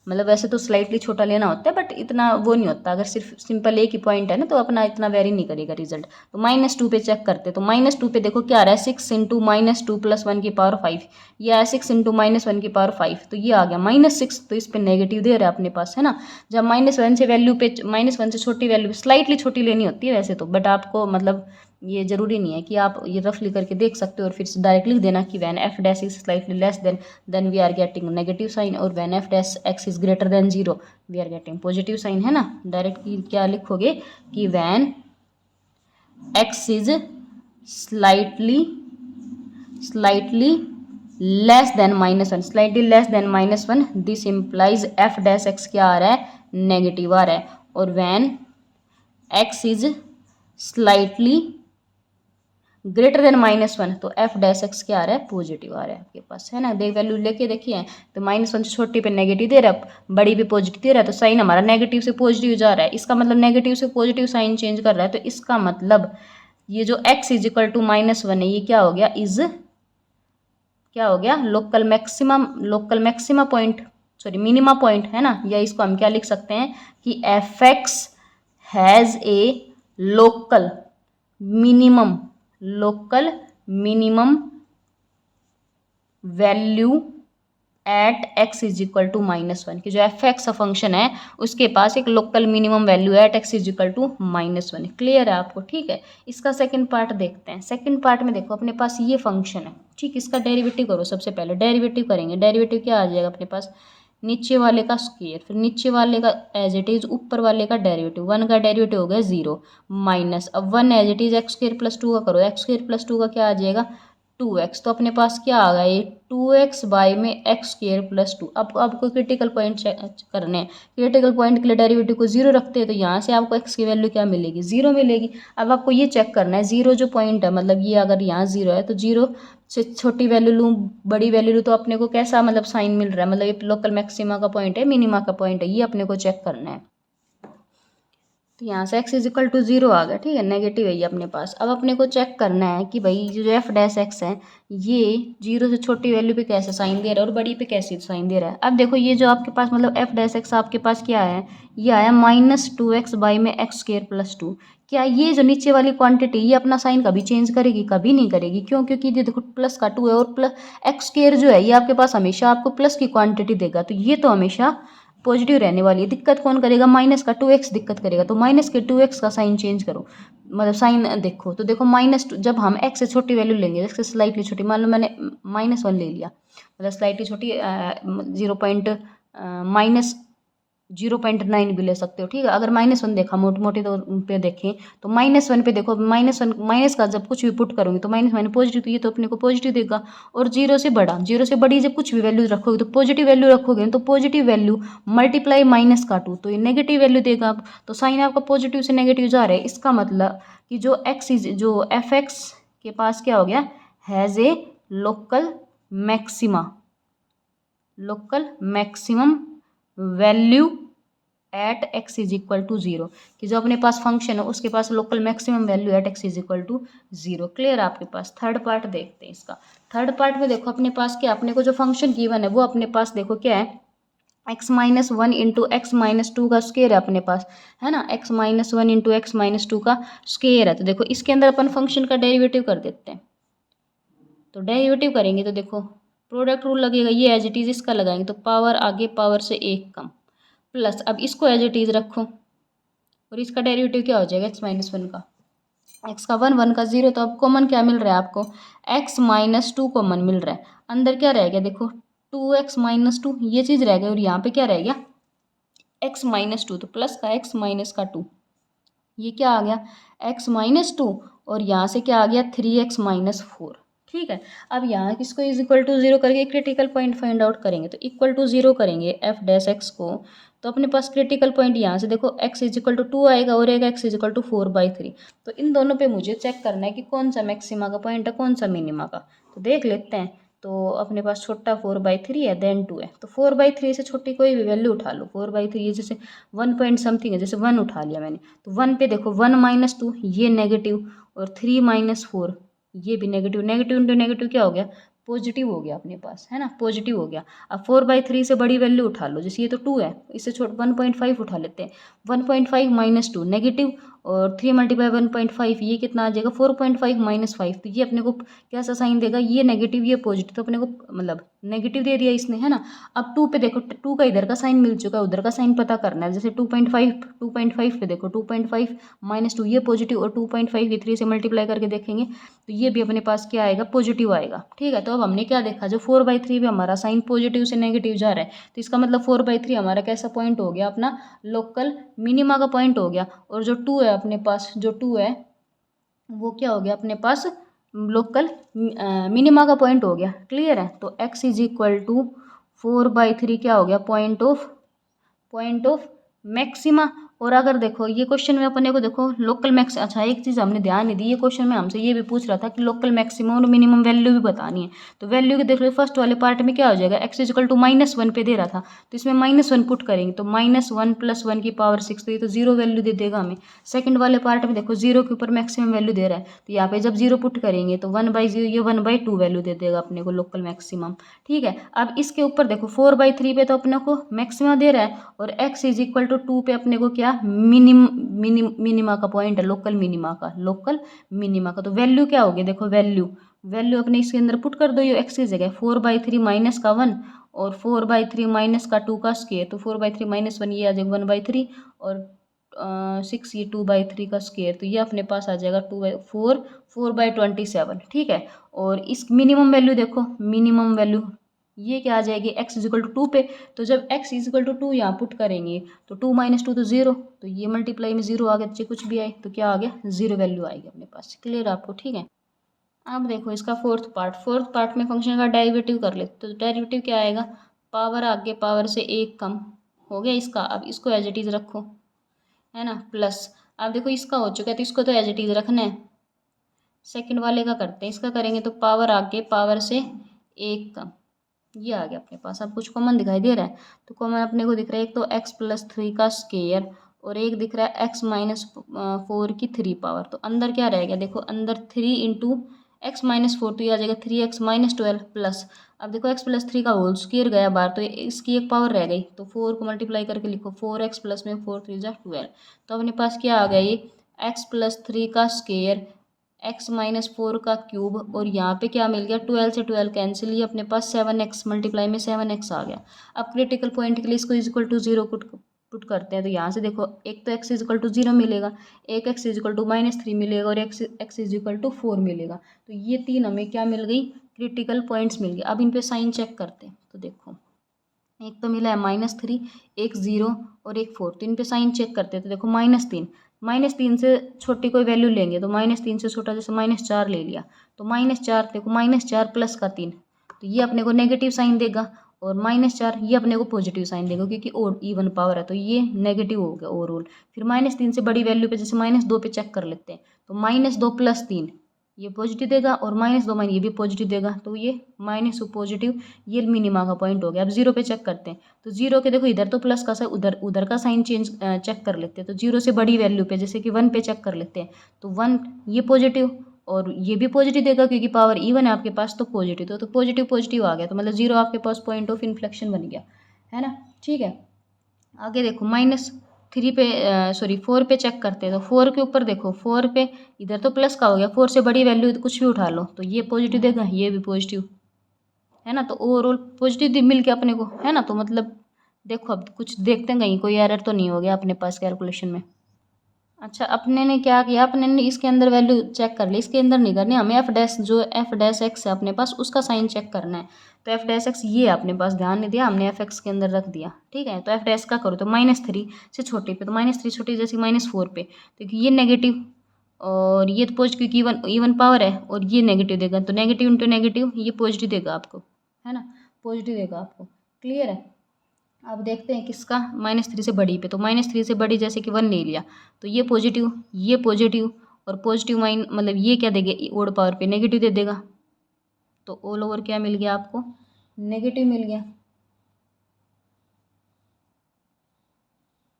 मतलब वैसे तो स्लाइटली छोटा लेना होता है बट इतना वो नहीं होता, अगर सिर्फ सिंपल एक ही पॉइंट है ना तो अपना इतना वेरी नहीं करेगा रिजल्ट। तो -2 पे चेक करते, तो -2 पे देखो क्या आ रहा है, 6 × -2 + 1⁵, ये आया 6 × -1⁵, तो ये आ गया -6। तो इस पे नेगेटिव दे रहा है अपने पास, है ना। जब -1 से वैल्यू पे, -1 से छोटी वैल्यू स्लाइटली छोटी लेनी होती है वैसे तो, बट आपको मतलब ये जरूरी नहीं है कि आप ये रफली करके देख सकते हो और फिर डायरेक्ट लिख देना कि when f' is slightly less than we are getting negative sign, और when f' is greater than 0 we are getting positive sign, है ना। डायरेक्ट क्या लिखोगे कि when x is slightly less than -1, slightly less than -1, this implies f' क्या आ रहा है, negative आ रहा है। और when x is slightly greater than -1, तो f' क्या आ रहा है, पॉजिटिव आ रहा है आपके पास, है ना। देख वैल्यू लेके देखिए, तो -1 से छोटी पे नेगेटिव दे रहा है, बड़ी पे पॉजिटिव दे रहा है, तो साइन हमारा नेगेटिव से पॉजिटिव जा रहा है। इसका मतलब नेगेटिव से पॉजिटिव साइन चेंज कर रहा है, तो इसका मतलब ये जो x =-1 है, ये क्या हो गया, local maxima point, sorry minima point, है ना। या इसको हम क्या लिख सकते हैं कि f(x) has a local minimum value at x =-1, कि जो f(x) फंक्शन है उसके पास एक लोकल मिनिमम वैल्यू है एट x =-1। क्लियर है आपको? ठीक है, इसका सेकंड पार्ट देखते हैं। सेकंड पार्ट में देखो अपने पास ये फंक्शन है, ठीक, इसका डेरिवेटिव करो। सबसे पहले डेरिवेटिव करेंगे, डेरिवेटिव क्या आ जाएगा अपने पास, नीचे वाले का स्क्वायर, फिर नीचे वाले का एज इट इज, ऊपर वाले का डेरिवेटिव। 1 का डेरिवेटिव हो गया 0 माइनस, अब 1 एज इट इज x² + 2 का करो, x² + 2 का क्या आ जाएगा, 2x। तो अपने पास क्या आ गया, ये 2x बाई में x² + 2। अब आपको क्रिटिकल पॉइंट चेक करने हैं। क्रिटिकल पॉइंट के लिए डेरिवेटिव को 0 रखते हैं, तो यहाँ से आपको x की वैल्यू क्या मिलेगी, 0 मिलेगी। अब आपको ये चेक करना है, 0 जो पॉइंट है, मतलब ये अगर यहाँ 0 है तो 0 से छोटी वैल्यू लूँ, बड़ी वैल्यू लूँ, तो अपने को कैसा मतलब साइन मिल रहा है, मतलब ये लोकल मैक्सिमा का पॉइंट है, मिनिमा का पॉइंट है, ये अपने को चेक करना है। तो यहाँ से x = 0 आ गया, ठीक है, नेगेटिव है ये अपने पास। अब अपने को चेक करना है कि भाई जो f' है ये 0 से छोटी वैल्यू पे कैसे साइन दे रहा है और बड़ी पे कैसे साइन दे रहा है। अब देखो ये जो आपके पास मतलब f' आपके पास क्या है, ये आया -2x बाई में x² + 2। क्या ये जो नीचे वाली क्वांटिटी ये अपना साइन कभी चेंज करेगी, कभी नहीं करेगी। क्यों? क्योंकि ये देखो प्लस का 2 है और प्लस x² जो है ये आपके पास हमेशा आपको प्लस की क्वांटिटी देगा, तो ये तो हमेशा पॉजिटिव रहने वाली है। दिक्कत कौन करेगा, माइनस का 2x दिक्कत करेगा, तो माइनस के 2x का साइन चेंज करो, मतलब साइन देखो। तो देखो -2, जब हम x से छोटी वैल्यू लेंगे, जैसे स्लाइटली छोटी, मान लो मैंने -1 ले लिया, मतलब स्लाइटली छोटी 0 पॉइंट 0.9 भी ले सकते हो, ठीक है। अगर -1 देखा मोटे मोटे तो पे देखें तो -1 पे देखो, -1 माइनस का जब कुछ भी पुट करूँगी तो माइनस माइनस पॉजिटिव, तो ये तो अपने को पॉजिटिव देगा। और 0 से बड़ा, 0 से बड़ी जब कुछ भी वैल्यू रखोगे तो पॉजिटिव वैल्यू रखोगे, तो पॉजिटिव वैल्यू मल्टीप्लाई -2 तो ये नेगेटिव वैल्यू देगा। आप तो साइन आपका पॉजिटिव से नेगेटिव जा रहा है, इसका मतलब कि जो एफ एक्स के पास क्या हो गया, has a local maximum value at x is equal to 0, कि जो अपने पास फंक्शन है उसके पास local maximum value at x is equal to 0। Clear आपके पास। थर्ड पार्ट देखते हैं इसका। थर्ड पार्ट में देखो अपने पास क्या, अपने को जो फंक्शन गिवन है वो अपने पास देखो क्या है, x-1 इंटू x-2 का स्केयर है अपने पास, है ना। x-1 इंटू x-2 का स्केयर है। तो देखो इसके अंदर अपन फंक्शन का डेरिवेटिव कर देते हैं। तो डेरिवेटिव करेंगे तो देखो प्रोडक्ट रूल लगेगा, ये एज इट इज इसका लगाएंगे तो पावर आगे पावर से 1 कम, प्लस अब इसको एज इट इज रखो और इसका डेरिवेटिव क्या हो जाएगा, x-1 का, x का 1 1 का 0। तो अब कॉमन क्या मिल रहा है आपको, x-2 कॉमन मिल रहा है। अंदर क्या रह गया देखो 2x-2, ये चीज़ रह गई, और यहाँ पे क्या रह गया x-2, तो प्लस का x माइनस का 2, ये क्या आ गया x-2, और यहाँ से क्या आ गया 3x-4। ठीक है। अब यहाँ किसको इज इक्वल टू 0 करके क्रिटिकल पॉइंट फाइंड आउट करेंगे, तो इक्वल टू 0 करेंगे एफ डैश एक्स को, तो अपने पास क्रिटिकल पॉइंट यहाँ से देखो x इज इक्वल टू 2 आएगा और एक x इज इक्वल टू 4/3। तो इन दोनों पे मुझे चेक करना है कि कौन सा मैक्सिमा का पॉइंट है कौन सा मिनिमा का, तो देख लेते हैं। तो अपने पास छोटा 4/3 है, देन 2 है, तो 4/3 से छोटी कोई भी वैल्यू उठा लो। 4/3 जैसे 1 पॉइंट समथिंग है, जैसे 1 उठा लिया मैंने, तो 1 पे देखो 1 - 2 ये नेगेटिव, और 3 - 4 ये भी नेगेटिव, नेगेटिव इंटू नेगेटिव क्या हो गया, पॉजिटिव हो गया अपने पास, है ना, पॉजिटिव हो गया। अब 4/3 से बड़ी वैल्यू उठा लो, जैसे ये तो 2 है, इससे छोटा 1.5 उठा लेते हैं। 1.5 - 2 नेगेटिव, और 3 × 1.5 ये कितना आ जाएगा 4.5 - 5, तो ये अपने को कैसा साइन देगा, ये नेगेटिव ये पॉजिटिव, तो अपने को मतलब नेगेटिव दे दिया इसने, है ना। अब 2 पे देखो 2 का इधर का साइन मिल चुका है, उधर का साइन पता करना है। जैसे 2.5 पे देखो 2.5 - 2 ये पॉजिटिव, और 2.5 ये 3 से मल्टीप्लाई करके देखेंगे तो ये भी अपने पास क्या आएगा, पॉजिटिव आएगा। ठीक है। तो अब हमने क्या देखा, जो 4/3 पे हमारा साइन पॉजिटिव से नेगेटिव जा रहा है, तो इसका मतलब 4/3 हमारा कैसा पॉइंट हो गया, अपना लोकल मिनिमा का पॉइंट हो गया। और जो 2 है अपने पास, जो 2 है वो क्या हो गया अपने पास, लोकल मिनिमा का पॉइंट हो गया। क्लियर है। तो x इज इक्वल टू 4/3 क्या हो गया, पॉइंट ऑफ मैक्सिमा। और अगर देखो ये क्वेश्चन में अपने को देखो लोकल मैक्स, अच्छा एक चीज़ हमने ध्यान नहीं दी, ये क्वेश्चन में हमसे ये भी पूछ रहा था कि लोकल मैक्सिमम और मिनिमम वैल्यू भी बतानी है। तो वैल्यू के देख लो फर्स्ट वाले पार्ट में क्या हो जाएगा, x इज इक्वल टू -1 पे दे रहा था, तो इसमें -1 पुट करेंगे तो -1 + 1 की पावर 6, तो ये तो 0 वैल्यू दे देगा हमें। सेकंड वाले पार्ट में देखो 0 के ऊपर मैक्सिमम वैल्यू दे रहा है, तो यहाँ पे जब 0 पुट करेंगे तो 1/0 ये 1/2 वैल्यू दे देगा अपने को लोकल मैक्सिमम। ठीक है। अब इसके ऊपर देखो 4/3 पे तो अपने को मैक्सिमा दे रहा है, और x इज इक्वल टू 2 पे अपने को क्या मिनिमा का पॉइंट है, लोकल मिनिमा का। तो वैल्यू क्या होगी देखो, वैल्यू अपने इसके अंदर पुट कर दो, ये x की जगह 4/3 माइनस का 1 और 4/3 माइनस का 2 का स्केयर, तो 4/3 - 1 ये आ जाएगा 1/3, और 6 ये 2/3 का स्केयर, तो ये अपने पास आ जाएगा 4/27। ठीक है। और इस मिनिमम वैल्यू देखो, मिनिमम वैल्यू ये क्या आ जाएगी, x इज इक्वल टू 2 पे, तो जब x इज इक्वल टू 2 यहाँ पुट करेंगे तो 2 - 2 तो 0, तो ये मल्टीप्लाई में 0 आ गया, चाहे कुछ भी आए तो क्या आ गया 0 वैल्यू आएगी अपने पास। क्लियर आपको। ठीक है। अब देखो इसका फोर्थ पार्ट में फंक्शन का डेरिवेटिव कर लेते, तो डेरिवेटिव क्या आएगा, पावर आगे पावर से 1 कम हो गया इसका। अब इसको एज इट इज रखो, है ना, प्लस अब देखो इसका हो चुका है तो इसको तो एज इट इज रखना है। सेकंड वाले का करते हैं, इसका करेंगे तो पावर आगे पावर से 1 कम, ये आ गया अपने पास। अब कुछ कॉमन दिखाई दे रहा है, तो कॉमन अपने को दिख रहा है एक तो x+3 का स्केयर, और एक दिख रहा है x-4 की 3 पावर। तो अंदर क्या रहेगा देखो, अंदर 3 इंटू x-4, तो ये आ जाएगा 3x-12 प्लस, अब देखो x+3 का होल स्केयर गया बाहर, तो इसकी एक पावर रह गई, तो 4 को मल्टीप्लाई करके लिखो 4x प्लस में 4 3 = 12। तो अपने पास क्या आ गया, ये x+3 का स्केयर, x-4 का क्यूब, और यहाँ पे क्या मिल गया 12 से 12 कैंसिल, ये अपने पास 7x मल्टीप्लाई में 7x आ गया। अब क्रिटिकल पॉइंट के लिए इसको इज इक्वल टू 0 पुट करते हैं, तो यहाँ से देखो एक तो x इज इक्वल टू 0 मिलेगा, एक x इज इक्वल टू -3 मिलेगा, और x इज इक्वल टू 4 मिलेगा। तो ये 3 हमें क्या मिल गई, क्रिटिकल पॉइंट्स मिल गए। अब इन पे साइन चेक करते हैं, तो देखो एक तो मिला है -3, एक 0 और एक 4। तो इन पे साइन चेक करते हैं। तो देखो -3, -3 से छोटी कोई वैल्यू लेंगे तो -3 से छोटा जैसे -4 ले लिया तो -4 देखो -4 प्लस का 3 तो ये अपने को नेगेटिव साइन देगा और -4 ये अपने को पॉजिटिव साइन देगा क्योंकि और इवन पावर है तो ये नेगेटिव हो गया ओवरऑल। फिर -3 से बड़ी वैल्यू पे जैसे -2 पे चेक कर लेते हैं तो -2 प्लस 3 ये पॉजिटिव देगा और -2 ये भी पॉजिटिव देगा तो ये माइनस पॉजिटिव ये मिनिमा का पॉइंट हो गया। अब 0 पे चेक करते हैं तो 0 के देखो इधर तो प्लस का सा उधर उधर का साइन चेक कर लेते हैं। तो 0 से बड़ी वैल्यू पे जैसे कि 1 पे चेक कर लेते हैं तो 1 ये पॉजिटिव और ये भी पॉजिटिव देगा क्योंकि पावर इवन है आपके पास तो पॉजिटिव तो पॉजिटिव पॉजिटिव आ गया तो मतलब 0 आपके पास पॉइंट ऑफ इन्फ्लेक्शन बन गया है ना। ठीक है, आगे देखो -3 पे सॉरी 4 पे चेक करते हैं तो 4 के ऊपर देखो 4 पे इधर तो प्लस का हो गया 4 से बड़ी वैल्यू कुछ भी उठा लो तो ये पॉजिटिव देगा ये भी पॉजिटिव है ना। तो ओवरऑल पॉजिटिव मिल गया अपने को है ना। तो मतलब देखो अब कुछ देखते हैं कहीं कोई एरर तो नहीं हो गया अपने पास कैलकुलेशन में। अच्छा अपने ने क्या किया अपने ने इसके अंदर वैल्यू चेक कर ली इसके अंदर नहीं करनी हमें एफ डैश एक्स है अपने पास उसका साइन चेक करना है। तो एफ डैश एक्स ये है अपने पास ध्यान नहीं दिया हमने एफ एक्स के अंदर रख दिया। ठीक है, तो एफ डैश का करो तो -3 से छोटे पे तो -3 छोटी जैसे -4 पे तो ये नेगेटिव और ये तो पॉजिटिव क्योंकि इवन इवन पावर है और ये नेगेटिव देगा तो नेगेटिव इंटू नेगेटिव ये पॉजिटिव देगा आपको है ना, पॉजिटिव देगा आपको। क्लियर है। अब देखते हैं किसका -3 से बड़ी पे तो -3 से बड़ी जैसे कि 1 ले लिया तो ये पॉजिटिव और पॉजिटिव माइन मतलब ये क्या देगा ओड पावर पे नेगेटिव दे देगा तो ऑल ओवर क्या मिल गया आपको नेगेटिव मिल गया।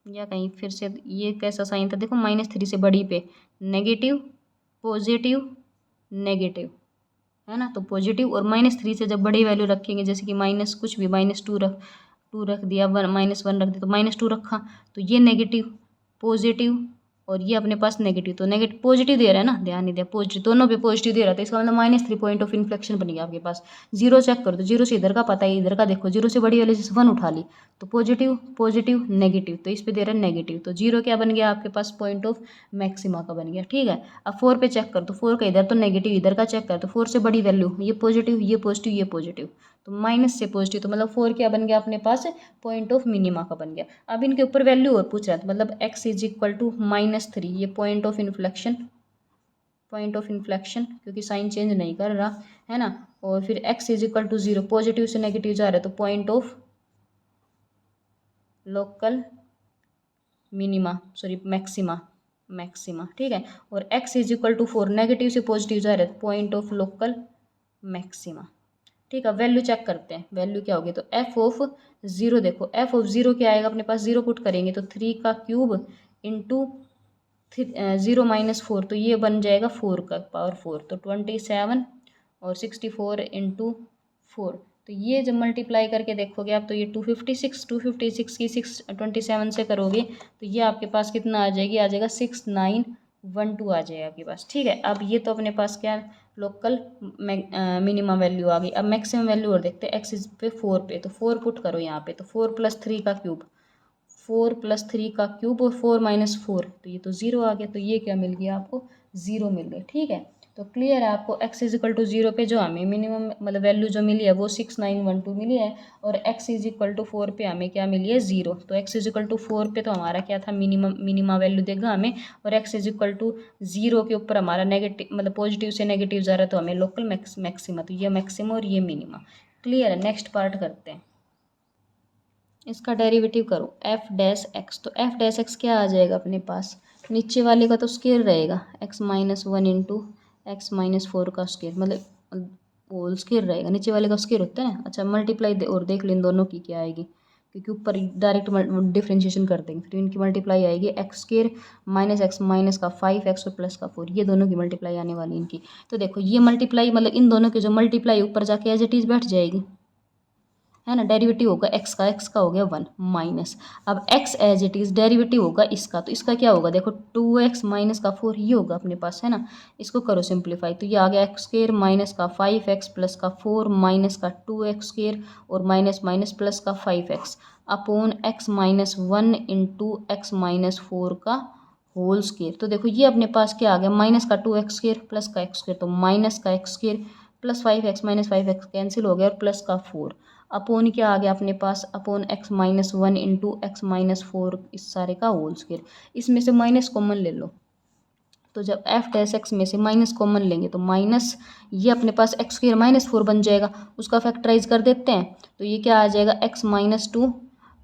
या कहीं फिर से ये कैसा साइन था देखो -3 से बड़ी पे नेगेटिव पॉजिटिव नेगेटिव है ना। तो पॉजिटिव और -3 से जब बड़ी वैल्यू रखेंगे जैसे कि माइनस कुछ भी -2 रख दिया -1 रख दिया तो -2 रखा तो ये नेगेटिव पॉजिटिव और ये अपने पास नेगेटिव तो नेगेटिव पॉजिटिव दे रहा है ना ध्यान नहीं दिया पॉजिटिव दोनों पे पॉजिटिव दे रहा था इसका मतलब -3 पॉइंट ऑफ इन्फ्लेक्शन बन गया आपके पास। 0 चेक करो तो 0 से इधर का पता है इधर का देखो 0 से बड़ी वाली जैसे 1 उठा ली तो पॉजिटिव पॉजिटिव नेगेटिव तो इस पे दे रहा है नेगेटिव तो 0 क्या बन गया आपके पास पॉइंट ऑफ मैक्सिमा का बन गया। ठीक है, अब 4 पे चेक कर तो 4 का इधर तो नेगेटिव इधर का चेक कर तो 4 से बड़ी वैल्यू ये पॉजिटिव ये पॉजिटिव ये पॉजिटिव तो माइनस से पॉजिटिव तो मतलब 4 क्या बन गया अपने पास पॉइंट ऑफ मिनिमा का बन गया। अब इनके ऊपर वैल्यू और पूछ रहा है तो मतलब x इज इक्वल टू -3 ये पॉइंट ऑफ इन्फ्लेक्शन क्योंकि साइन चेंज नहीं कर रहा है ना और फिर x is equal to 0 positive से नेगेटिव जा रहा है तो point of local minima sorry maxima. ठीक है, और x is equal to 4 negative से पॉजिटिव जा रहा है पॉइंट ऑफ लोकल मैक्सिमा। ठीक है, वैल्यू चेक करते हैं वैल्यू क्या होगी तो एफ ऑफ 0 देखो एफ ऑफ 0 क्या आएगा अपने पास 0 पुट करेंगे तो 3 का क्यूब इंटू 0 -4 तो ये बन जाएगा 4 का पावर 4 तो 27 और 64 इंटू 4 तो ये जब मल्टीप्लाई करके देखोगे आप तो ये 256 की 627 से करोगे तो ये आपके पास कितना आ जाएगा 6912 आ जाएगा आपके पास। ठीक है, अब ये तो अपने पास क्या लोकल मिनिमम वैल्यू आ गई। अब मैक्सिमम वैल्यू और देखते हैं एक्स इज पे 4 पे तो 4 पुट करो यहाँ पे तो 4 + 3 का क्यूब 4 + 3 का क्यूब और 4 - 4 तो ये तो 0 आ गया तो ये क्या मिल गया आपको 0 मिल गया। ठीक है, तो क्लियर है आपको x इज इक्वल टू 0 पे जो हमें मिनिमम मतलब वैल्यू जो मिली है वो 6912 मिली है और x इज इक्वल टू 4 पे हमें क्या मिली है 0 तो x इज इक्वल टू 4 पे तो हमारा क्या था मिनिमा वैल्यू देगा हमें और x इज इक्वल टू 0 के ऊपर हमारा नेगेटिव मतलब पॉजिटिव से नेगेटिव जा रहा है तो हमें लोकल मैक्सिमा तो ये मैक्सिमा और ये मिनिमा। क्लियर है, नेक्स्ट पार्ट करते हैं। इसका डेरिवेटिव करो एफ डैश एक्स तो एफ डैश एक्स क्या आ जाएगा अपने पास नीचे वाले का तो स्केयर रहेगा x-1 इंटू x-4 का स्केयर मतलब होल स्केयर रहेगा नीचे वाले का स्केयर होता है ना। अच्छा मल्टीप्लाई और देख लो इन दोनों की क्या आएगी क्योंकि ऊपर डायरेक्ट डिफ्रेंशिएशन कर देंगे तो इनकी मल्टीप्लाई आएगी एक्स स्केयर -x माइनस का 5x और प्लस का 4 ये दोनों की मल्टीप्लाई आने वाली इनकी। तो देखो ये मल्टीप्लाई मतलब इन दोनों की जो मल्टीप्लाई ऊपर जाके एज इट इज़ बैठ जाएगी है ना। डेरिवेटिव होगा x का हो गया 1 माइनस अब x as it is derivative होगा इसका तो इसका क्या होगा देखो 2x माइनस का 4 ये होगा अपने पास है ना। इसको करो सिंप्लीफाई तो ये आ गया एक्स स्केयर माइनस का 5x प्लस का 4 माइनस का 2x स्केयर और माइनस माइनस प्लस का 5x upon x-1 into x-4 का होल स्केयर। तो देखो ये अपने पास क्या आ गया माइनस का 2x स्केयर प्लस का x स्केयर तो माइनस का x square plus 5x minus 5x cancel हो गया और प्लस का 4 अपोन क्या आ गया अपने पास, अपोन x-1 इंटू x-4 इस सारे का होल स्क्वायर। इसमें से माइनस कॉमन ले लो, तो जब एफ डैश एक्स में से माइनस कॉमन लेंगे तो माइनस ये अपने पास एक्स स्क्वायर -4 बन जाएगा, उसका फैक्टराइज कर देते हैं तो ये क्या आ जाएगा x-2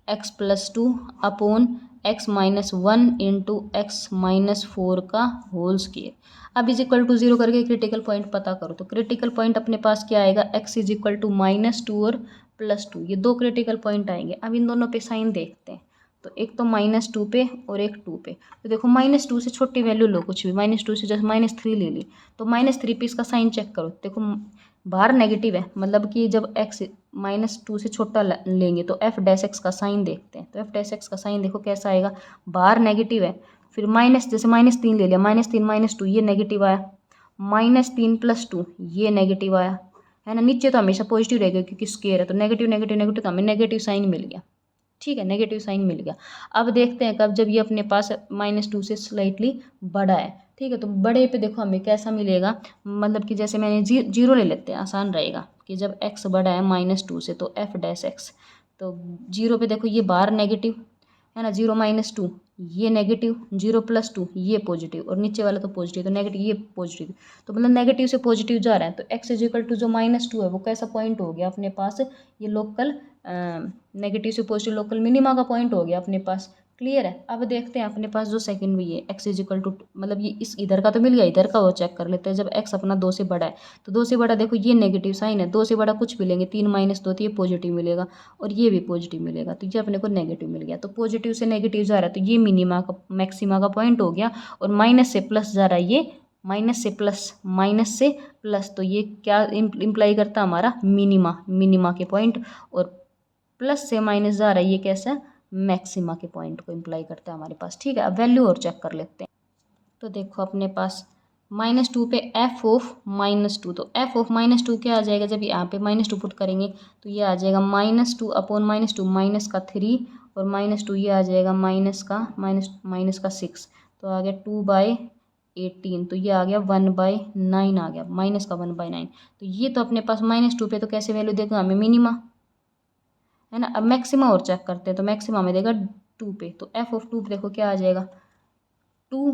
x+2 upon x-1 into x-4 का होल स्क्वायर। अब इज इक्वल टू 0 करके क्रिटिकल पॉइंट पता करो, तो क्रिटिकल पॉइंट अपने पास क्या आएगा, x इज इक्वल टू -2 और +2, ये दो क्रिटिकल पॉइंट आएंगे। अब इन दोनों पे साइन देखते हैं, तो एक तो -2 पे और एक 2 पे, तो देखो -2 से छोटी वैल्यू लो कुछ भी, -2 से जैसे -3 ले ली, तो -3 पे इसका साइन चेक करो, देखो बाहर नेगेटिव है, मतलब कि जब x -2 से छोटा लेंगे तो f डैश एक्स का साइन देखते हैं, तो f डैश एक्स का साइन देखो कैसा आएगा, बाहर नेगेटिव है, फिर माइनस जैसे -3 ले लिया, -3 -2 ये नेगेटिव आया, -3 + 2 ये नेगेटिव आया, है ना। नीचे तो हमेशा पॉजिटिव रहेगा क्योंकि स्क्वायर है, तो नेगेटिव नेगेटिव नेगेटिव तो हमें नेगेटिव साइन मिल गया, ठीक है, नेगेटिव साइन मिल गया। अब देखते हैं कब, जब ये अपने पास -2 से स्लाइटली बड़ा है, ठीक है, तो बड़े पे देखो हमें कैसा मिलेगा, मतलब कि जैसे मैंने जीरो ले लेते हैं, आसान रहेगा कि जब x बड़ा है -2 से तो f डैश एक्स, तो जीरो पे देखो ये बाहर नेगेटिव है ना, 0 -2 ये नेगेटिव, 0 +2 ये पॉजिटिव और नीचे वाला तो पॉजिटिव, तो नेगेटिव ये पॉजिटिव, तो मतलब नेगेटिव से पॉजिटिव जा रहा है, तो x इज इक्वल टू जो -2 है वो कैसा पॉइंट हो गया अपने पास, ये लोकल नेगेटिव से पॉजिटिव लोकल मिनिमा का पॉइंट हो गया अपने पास। क्लियर है। अब देखते हैं अपने पास जो सेकंड भी है, x इज इक्वल टू, मतलब ये इस इधर का तो मिल गया, इधर का वो चेक कर लेते हैं। जब x अपना 2 से बड़ा है तो 2 से बड़ा देखो ये नेगेटिव साइन है, 2 से बड़ा कुछ भी लेंगे 3 - 2 तो ये पॉजिटिव मिलेगा और ये भी पॉजिटिव मिलेगा, तो ये अपने को नेगेटिव मिल गया, तो पॉजिटिव से नेगेटिव जा रहा है तो ये मिनिमा का मैक्सिमा का पॉइंट हो गया, और माइनस से प्लस जा रहा है, ये माइनस से प्लस, तो ये क्या इम्प्लाई करता है हमारा मिनिमा के पॉइंट, और प्लस से माइनस जा रहा है, ये कैसा मैक्सिमा के पॉइंट को इम्प्लाई करता है हमारे पास। ठीक है, अब वैल्यू और चेक कर लेते हैं। तो देखो अपने पास -2 पे f ऑफ -2, तो f ऑफ -2 क्या आ जाएगा, जब यहाँ पे -2 पुट करेंगे तो ये आ जाएगा -2 अपॉन -2 -3, और -2 ये आ जाएगा माइनस का 6, तो आ गया 2/18, तो ये आ गया 1/9 आ गया, माइनस का 1/9, तो ये तो अपने पास -2 पे तो कैसे वैल्यू देगा हमें, मिनिमा है ना। अब मैक्सिमा और चेक करते हैं, तो मैक्सिमा में देगा 2 पे, तो f ऑफ 2 पे देखो क्या आ जाएगा, 2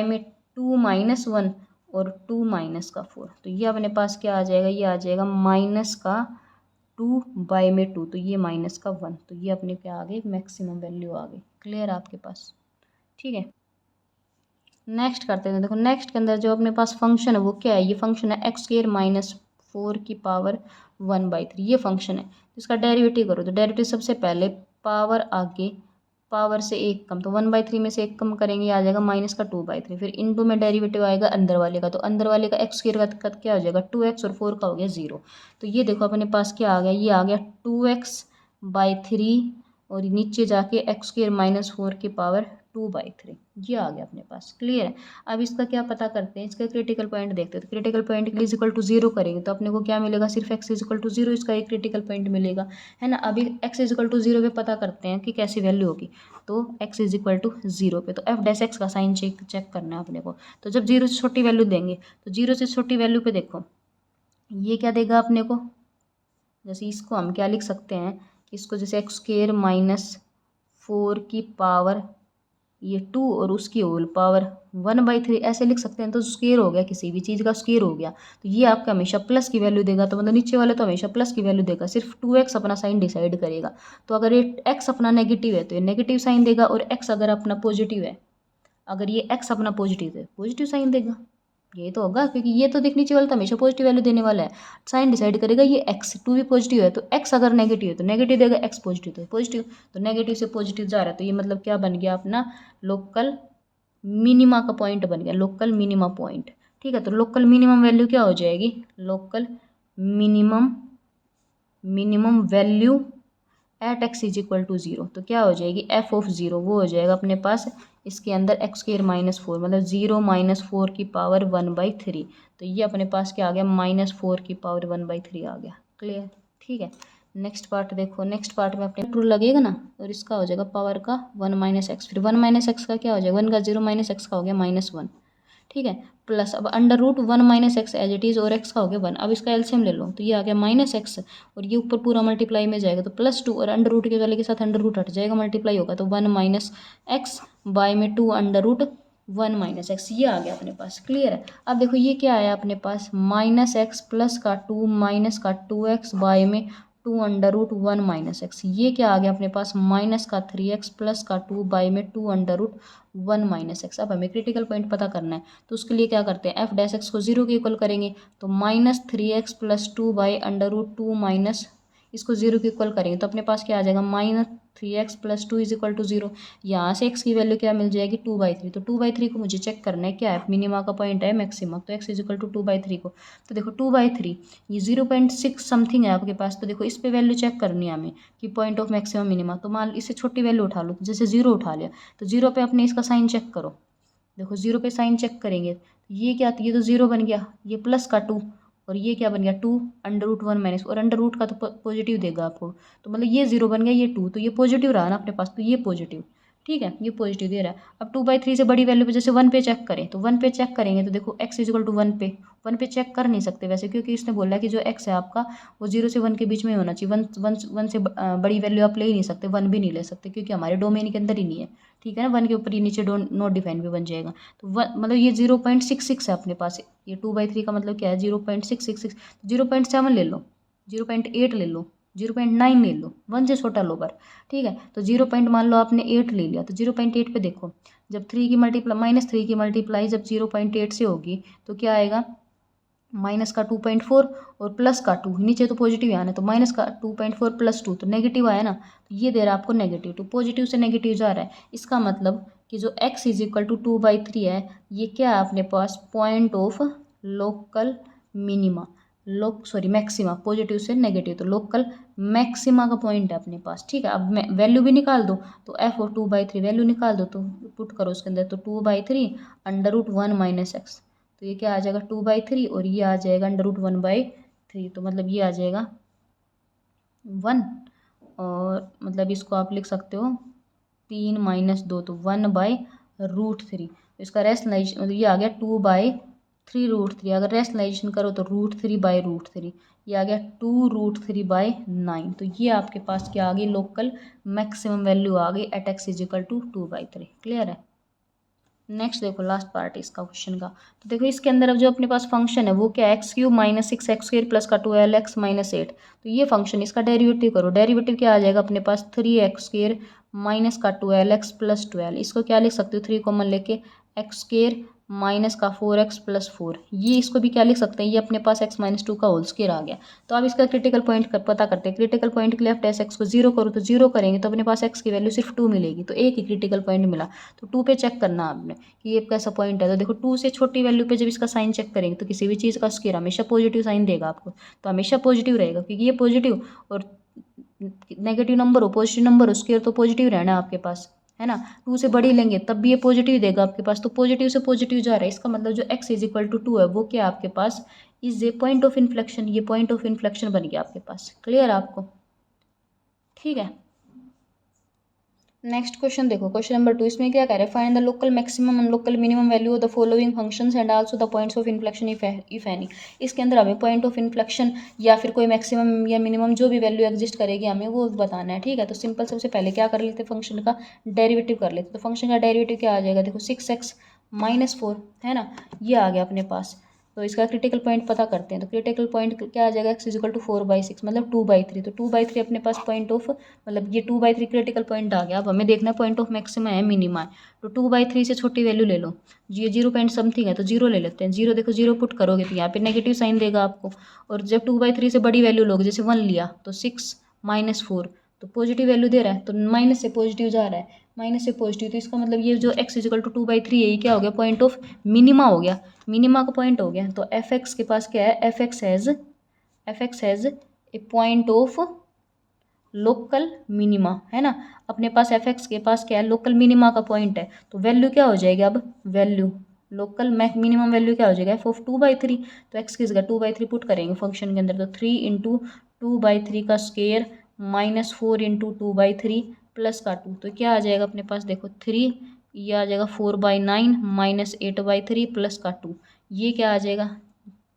में 2 - 1 और 2 - का 4, तो ये अपने पास क्या आ जाएगा, ये आ जाएगा माइनस का 2 में 2, तो ये माइनस का 1, तो ये अपने क्या आ गई, मैक्सिमम वैल्यू आ गई। क्लियर आपके पास, ठीक है। नेक्स्ट करते हैं, देखो नेक्स्ट के अंदर जो अपने पास फंक्शन है वो क्या है, ये फंक्शन है x² - 4 की पावर 1/3, ये फंक्शन है। इसका डेरिवेटिव करो, तो डेरिवेटिव सबसे पहले पावर आगे, पावर से एक कम, तो 1/3 में से एक कम करेंगे आ जाएगा माइनस का 2/3, फिर इनटू में डेरिवेटिव आएगा अंदर वाले का, तो अंदर वाले का x² का क्या हो जाएगा 2x, और 4 का हो गया 0, तो ये देखो अपने पास क्या आ गया, ये आ गया 2x/3, और नीचे जाके x² - 4 की पावर 2/3, ये आ गया अपने पास। क्लियर है। अब इसका क्या पता करते हैं, इसका क्रिटिकल पॉइंट देखते हैं, तो क्रिटिकल पॉइंट के लिए इक्वल टू 0 करेंगे तो अपने को क्या मिलेगा, सिर्फ x इज इक्वल टू 0 इसका एक क्रिटिकल पॉइंट मिलेगा, है ना। अभी x इज इक्वल टू 0 पे पता करते हैं कि कैसी वैल्यू होगी, तो x इज इक्वल टू 0 पे, तो f डैश x का साइन चेक करना है अपने को, तो जब 0 से छोटी वैल्यू देंगे तो 0 से छोटी वैल्यू पे देखो ये क्या देगा अपने को, जैसे इसको हम क्या लिख सकते हैं, इसको जैसे x² - 4 की पावर ये 2 और उसकी होल पावर 1/3 ऐसे लिख सकते हैं, तो स्क्वायर हो गया, किसी भी चीज़ का स्क्वायर हो गया, तो ये आपका हमेशा प्लस की वैल्यू देगा, तो मतलब नीचे वाले तो हमेशा प्लस की वैल्यू देगा, सिर्फ 2x अपना साइन डिसाइड करेगा, तो अगर ये x अपना नेगेटिव है तो ये नेगेटिव साइन देगा, और x अगर अपना पॉजिटिव है, अगर ये x अपना पॉजिटिव है पॉजिटिव साइन देगा, ये तो होगा, क्योंकि ये तो नीचे वाला तो हमेशा पॉजिटिव वैल्यू देने वाला है, साइन डिसाइड करेगा ये x, 2 भी पॉजिटिव है तो x अगर नेगेटिव है तो नेगेटिव देगा, x पॉजिटिव तो पॉजिटिव, तो नेगेटिव से पॉजिटिव जा रहा है, तो ये मतलब क्या बन गया अपना लोकल मिनिमा का पॉइंट बन गया, लोकल मिनिमा पॉइंट। ठीक है, तो लोकल मिनिमम वैल्यू क्या हो जाएगी, local minimum value at x is equal to 0, तो क्या हो जाएगी f ऑफ 0, वो हो जाएगा अपने पास इसके अंदर x² - 4, मतलब 0 - 4 की पावर 1/3, तो ये अपने पास क्या आ गया -4 की पावर 1/3 आ गया। क्लियर, ठीक है। नेक्स्ट पार्ट देखो, नेक्स्ट पार्ट में अपने ट्रू लगेगा ना, और इसका हो जाएगा पावर का 1 - x, फिर 1 - x का क्या हो जाएगा, 1 का 0 - x का हो गया -1, ठीक है। प्लस अब under root 1 minus X as it is और एक्स का हो गया 1। अब इसका एलसीएम ले लो तो ये आ गया माइनस एक्स और ये ऊपर पूरा मल्टीप्लाई में जाएगा तो +2 और अंडर रूट के वाले के साथ अंडर रूट हट जाएगा, मल्टीप्लाई होगा तो 1 माइनस एक्स बाय में 2 अंडर रूट 1 माइनस एक्स, ये आ गया अपने पास। क्लियर है। अब देखो ये क्या आया अपने पास, माइनस एक्स प्लस का 2 माइनस का 2x बाय में 2 अंडर रूट 1 माइनस एक्स, ये क्या आ गया अपने पास, माइनस का 3x प्लस का 2 बाय में 2 अंडर रूट 1 माइनस एक्स। अब हमें क्रिटिकल पॉइंट पता करना है तो उसके लिए क्या करते हैं, f' को 0 के इक्वल करेंगे तो minus 3x plus 2 by under root 2 minus इसको 0 के इक्वल करेंगे तो अपने पास क्या आ जाएगा, minus 3x plus 2 is equal to 0। यहाँ से x की वैल्यू क्या मिल जाएगी, 2/3। तो 2/3 को मुझे चेक करना है क्या है, मिनिमा का पॉइंट है मैक्सिमा, तो x इज इक्वल टू 2/3 को। तो देखो 2/3 ये 0.6 समथिंग है आपके पास, तो देखो इस पे वैल्यू चेक करनी है हमें कि पॉइंट ऑफ मैक्सिमम मिनिमा। तो मान इससे छोटी वैल्यू उठा लो, जैसे 0 उठा लिया तो 0 पे अपने इसका साइन चेक करो। देखो 0 पे साइन चेक करेंगे ये क्या, ये तो 0 बन गया, ये प्लस का 2 और ये क्या बन गया 2 अंडर रूट 1 माइनस, और अंडर रूट का तो पॉजिटिव देगा आपको, तो मतलब ये 0 बन गया, ये 2 तो ये पॉजिटिव रहा ना अपने पास, तो ये पॉजिटिव। ठीक है, ये पॉजिटिव दे रहा है। अब 2/3 से बड़ी वैल्यू पे जैसे 1 पे चेक करें तो 1 पे चेक करेंगे तो देखो x इज इक्वल टू 1 पे चेक कर नहीं सकते वैसे, क्योंकि इसने बोला कि जो x है आपका वो 0 से 1 के बीच में होना चाहिए। 1 से बड़ी वैल्यू आप ले ही नहीं सकते, 1 भी नहीं ले सकते क्योंकि हमारे डोमेन के अंदर ही नहीं है। ठीक है ना, 1 के ऊपर ये नीचे नॉट डिफाइन भी बन जाएगा। तो मतलब ये 0.66 है अपने पास, ये 2/3 का मतलब क्या है 0.666, 0.7 ले लो, 0.8 ले लो, 0.9 ले लो, 1 से छोटा लो पर। ठीक है, तो 0 पॉइंट मान लो आपने 8 ले लिया तो 0.8 पे देखो, जब 3 की मल्टीप्लाई -3 की मल्टीप्लाई जब 0.8 से होगी तो क्या आएगा, माइनस का 2.4 और प्लस का 2, नीचे तो पॉजिटिव आना है तो माइनस का 2.4 प्लस 2 तो नेगेटिव आया ना, तो ये दे रहा है आपको नेगेटिव, तो पॉजिटिव से नेगेटिव जा रहा है। इसका मतलब कि जो x इज इक्वल टू 2/3 है ये क्या है अपने पास, point of local minima, maxima, positive से नेगेटिव तो लोकल मैक्सिमा का पॉइंट है अपने पास। ठीक है, अब मैं वैल्यू भी निकाल दो तो f और 2/3 वैल्यू निकाल दो तो पुट करो उसके अंदर, तो 2/3 अंडर रूट 1 माइनस एक्स, तो ये क्या आ जाएगा 2/3 और ये आ जाएगा अंडर रूट 1/3, तो मतलब ये आ जाएगा 1, और मतलब इसको आप लिख सकते हो 3 माइनस 2 तो 1/√3। इसका रेशनलाइजेशन मतलब ये आ गया 2/3√3, अगर रेशनलाइजेशन करो तो √3/√3, ये आ गया 2√3/9। तो ये आपके पास क्या आ गई, लोकल मैक्सिमम वैल्यू आ गई at x is equal to 2/3। Clear है। नेक्स्ट देखो लास्ट पार्ट है इसका क्वेश्चन का, तो देखो इसके अंदर अब जो अपने पास फंक्शन है वो क्या है, x³ माइनस 6x² प्लस का 12x माइनस 8। तो ये फंक्शन इसका डेरिवेटिव करो, डेरिवेटिव क्या आ जाएगा अपने पास 3x² माइनस का 12x प्लस 12, इसको क्या लिख सकते हो 3 कॉमन लेके x² माइनस का 4x प्लस 4, ये इसको भी क्या लिख सकते हैं, ये अपने पास x माइनस 2 का होल स्क्वायर आ गया। तो अब इसका क्रिटिकल पॉइंट पता करते हैं, क्रिटिकल पॉइंट के लिए f' को 0 करो तो 0 करेंगे तो अपने पास x की वैल्यू सिर्फ 2 मिलेगी, तो एक ही क्रिटिकल पॉइंट मिला। तो 2 पे चेक करना आपने कि ये कैसा पॉइंट है, तो देखो 2 से छोटी वैल्यू पे जब इसका साइन चेक करेंगे तो किसी भी चीज़ का स्क्वायर हमेशा पॉजिटिव साइन देगा आपको, तो हमेशा पॉजिटिव रहेगा क्योंकि ये पॉजिटिव और नेगेटिव नंबर हो पॉजिटिव नंबर हो स्क्वायर तो पॉजिटिव रहना है आपके पास, है ना। 2 से बड़ी लेंगे तब भी ये पॉजिटिव देगा आपके पास, तो पॉजिटिव से पॉजिटिव जा रहा है, इसका मतलब जो x इज इक्वल टू 2 है वो क्या आपके पास is a point of inflection, ये पॉइंट ऑफ इन्फ्लेक्शन बन गया आपके पास। क्लियर आपको, ठीक है। नेक्स्ट क्वेश्चन देखो, क्वेश्चन नंबर 2, इसमें क्या कह रहे हैं, find the local maximum and local minimum value of the following functions and also the points of inflection if any. इसके अंदर हमें पॉइंट ऑफ इन्फ्लेक्शन या फिर कोई मैक्सिमम या मिनिमम जो भी वैल्यू एग्जिस्ट करेगी हमें वो बताना है। ठीक है, तो सिंपल सबसे पहले क्या कर लेते हैं, फंक्शन का डेरिवेटिव कर लेते, तो फंक्शन का डेरिवेटिव क्या आ जाएगा, देखो 6x माइनस 4 है ना, ये आ गया अपने पास। तो इसका क्रिटिकल पॉइंट पता करते हैं, तो क्रिटिकल पॉइंट क्या आ जाएगा, x इज इक्वल टू 4/6 मतलब 2/3, तो 2/3 अपने पास पॉइंट ऑफ मतलब ये 2/3 क्रिटिकल पॉइंट आ गया। अब हमें देखना है पॉइंट ऑफ मैक्सिमा है मिनिमा है, तो 2/3 से छोटी वैल्यू ले लो, ये 0 पॉइंट समथिंग है तो 0 ले लेते हैं, 0 देखो 0 पुट करोगे तो यहाँ पे नेगेटिव साइन देगा आपको, और जब 2/3 से बड़ी वैल्यू लोगे जैसे 1 लिया तो 6 माइनस 4 तो पॉजिटिव वैल्यू दे रहा है, तो माइनस से पॉजिटिव जा रहा है, माइनस से पॉजिटिव, तो इसका मतलब ये जो x इज इक्वल टू 2/3 है ये क्या हो गया, पॉइंट ऑफ मिनिमा हो गया, मिनिमा का पॉइंट हो गया। तो f(x) के पास क्या है, f(x) has A point of local minima, है ना। अपने पास f(x) के पास क्या है, लोकल मिनिमा का पॉइंट है, तो वैल्यू क्या हो जाएगी, अब वैल्यू लोकल मिनिमम वैल्यू क्या हो जाएगा, f(2/3), तो x की जगह 2/3 पुट करेंगे फंक्शन के अंदर, तो 3 इंटू 2/3 का स्क्वायर माइनस 4 इंटू 2/3 प्लस का 2, तो क्या आ जाएगा अपने पास, देखो 3 ये आ जाएगा 4/9 माइनस 8/3 प्लस का 2, ये क्या आ जाएगा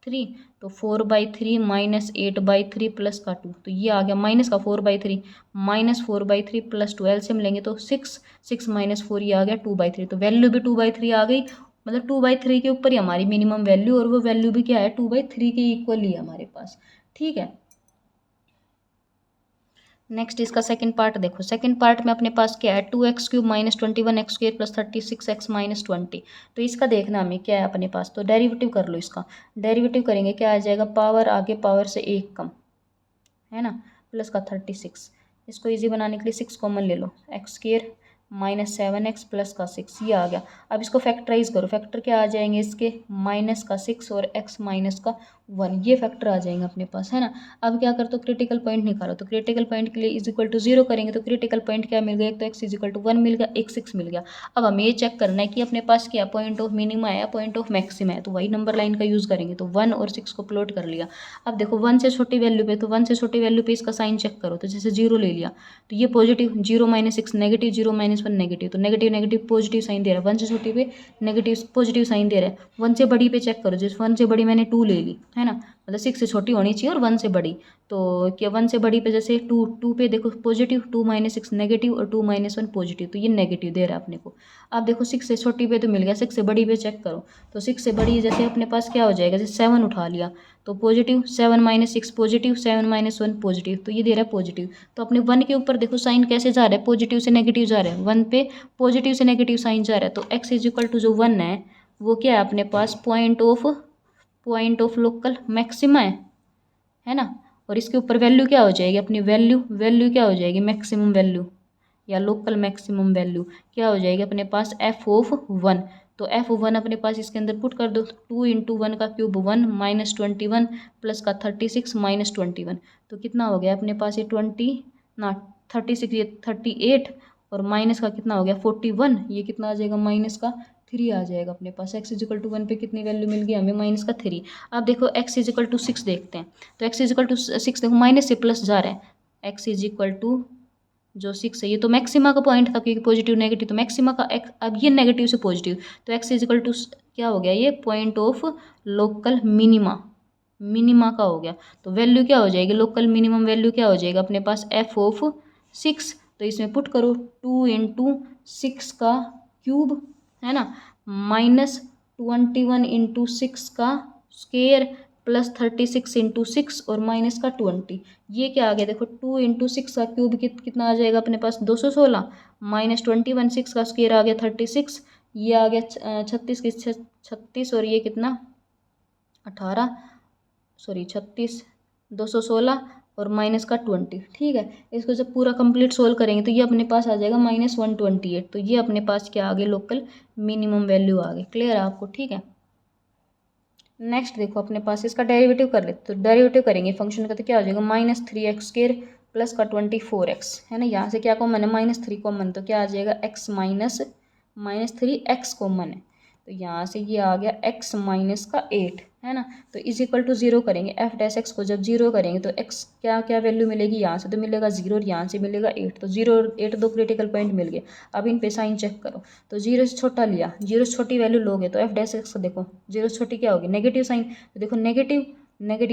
3, तो 4/3 माइनस 8/3 प्लस का 2, तो ये आ गया माइनस का 4/3 माइनस 4/3 प्लस 12 से मिलेंगे तो 6, 6 माइनस 4 ये आ गया 2/3, तो वैल्यू भी 2/3 आ गई, मतलब 2/3 के ऊपर ही हमारी मिनिमम वैल्यू, और वो वैल्यू भी क्या है 2/3 के इक्वल ही है हमारे पास, ठीक है। नेक्स्ट इसका सेकंड पार्ट देखो, सेकंड पार्ट में अपने पास क्या है 2x³ minus 21x² plus 36x minus 20, तो इसका देखना हमें क्या है अपने पास, तो डेरिवेटिव कर लो इसका, डेरिवेटिव करेंगे क्या आ जाएगा, पावर आगे पावर से 1 कम है ना, प्लस का 36, इसको इजी बनाने के लिए 6 कॉमन ले लो, x² माइनस 7x प्लस का 6, ये आ गया। अब इसको फैक्टराइज करो, फैक्टर क्या आ जाएंगे इसके, माइनस का 6 और x माइनस का 1, ये फैक्टर आ जाएंगे अपने पास, है ना। अब क्या करते हो, क्रिटिकल पॉइंट निकालो, तो क्रिटिकल पॉइंट के लिए इज इक्वल टू 0 करेंगे, तो क्रिटिकल पॉइंट क्या मिल गया, एक तो x इज इक्वल टू 1 मिल गया, एक 6 मिल गया। अब हमें ये चेक करना है कि अपने पास क्या पॉइंट ऑफ मिनिमा है या पॉइंट ऑफ मैक्सिमा है, तो वही नंबर लाइन का यूज़ करेंगे, तो 1 और 6 को प्लॉट कर लिया। अब देखो 1 से छोटी वैल्यू पे, तो 1 से छोटी वैल्यू पे इसका साइन चेक करो, तो जैसे 0 ले लिया, तो ये positive, 0 minus 6 negative, 0 minus 1 negative, तो नेगेटिव नेगेटिव पॉजिटिव साइन दे रहा है, 1 से छोटी पे नेगेटिव पॉजिटिव साइन दे रहा है। 1 से बड़ी पे चेक करो, जैसे 1 से बड़ी मैंने 2 ले ली, है ना, मतलब 6 से छोटी होनी चाहिए और 1 से बड़ी, तो क्या 1 से बड़ी पे जैसे 2, 2 पे देखो पॉजिटिव, 2 माइनस 6 नेगेटिव और 2 माइनस 1 पॉजिटिव, तो ये नेगेटिव दे रहा है अपने को। अब देखो 6 से छोटी पे तो मिल गया, 6 से बड़ी पे चेक करो, तो 6 से बड़ी जैसे अपने पास क्या हो जाएगा, जैसे 7 उठा लिया, तो positive, 7 minus 6 positive, 7 minus 1 positive, तो ये दे रहा है पॉजिटिव। तो अपने 1 के ऊपर देखो साइन कैसे जा रहा है, पॉजिटिव से नेगेटिव जा रहा है, 1 पे पॉजिटिव से नेगेटिव साइन जा रहा है, तो x इज इक्वल टू जो 1 है वो क्या है अपने पास, पॉइंट ऑफ लोकल मैक्सिमा है ना। और इसके ऊपर वैल्यू क्या हो जाएगी अपनी, वैल्यू क्या हो जाएगी, मैक्सिमम वैल्यू या लोकल मैक्सिमम वैल्यू क्या हो जाएगी अपने पास, f(1), तो f(1) अपने पास इसके अंदर पुट कर दो, 2 इंटू 1 का क्यूब 1 माइनस 21 प्लस का 36 माइनस 21, तो कितना हो गया अपने पास ये 36, ये 38 और माइनस का कितना हो गया 41, ये कितना आ जाएगा माइनस का 3 आ जाएगा अपने पास। x इजिकल टू 1 पे कितनी वैल्यू मिल गई हमें, माइनस का 3। अब देखो x इजिकल टू 6 देखते हैं, तो x इजिकल टू 6 देखो माइनस से प्लस जा रहा है, x इजिकल टू जो 6 है ये तो मैक्सिमा का पॉइंट था, क्योंकि पॉजिटिव नेगेटिव तो मैक्सिमा का x, अब ये नेगेटिव से पॉजिटिव, तो x इजिकल टू क्या हो गया, ये पॉइंट ऑफ लोकल मिनिमा का हो गया, तो वैल्यू क्या हो जाएगी, लोकल मिनिमम वैल्यू क्या हो जाएगा अपने पास, f(6), तो इसमें पुट करो 2 इंटू 6 का क्यूब है ना, माइनस 21 इंटू 6 का स्क्वेयर प्लस 36 इंटू 6 और माइनस का 20, ये क्या आ गया देखो 2 इंटू 6 का क्यूब कितना आ जाएगा अपने पास 216, माइनस 21 6 का स्क्वेयर आ गया 36, ये आ गया 36 और ये कितना 18, सॉरी 36, 216 और माइनस का 20, ठीक है। इसको जब पूरा कंप्लीट सोल्व करेंगे तो ये अपने पास आ जाएगा -128, तो ये अपने पास क्या आ गए, लोकल मिनिमम वैल्यू आ गई। क्लियर है आपको, ठीक है। नेक्स्ट देखो अपने पास इसका डेरिवेटिव कर लेते, तो डेरिवेटिव करेंगे फंक्शन का, तो क्या हो जाएगा -3x² प्लस का 24x, है ना, यहाँ से क्या कॉमन है -3 कॉमन, तो क्या आ जाएगा x माइनस 3x कॉमन है, तो यहाँ से ये आ गया x माइनस का 8, है ना, तो इज इक्वल टू 0 करेंगे, f' को जब 0 करेंगे तो x क्या क्या वैल्यू मिलेगी, यहाँ से तो मिलेगा 0 और यहाँ से मिलेगा 8, तो 0 और 8 दो क्रिटिकल पॉइंट मिल गए। अब इन पे साइन चेक करो, तो 0 से छोटा लिया, 0 से छोटी वैल्यू लोगे तो f' को देखो 0 से छोटी क्या होगी, नेगेटिव साइन, तो देखो नेगेटिव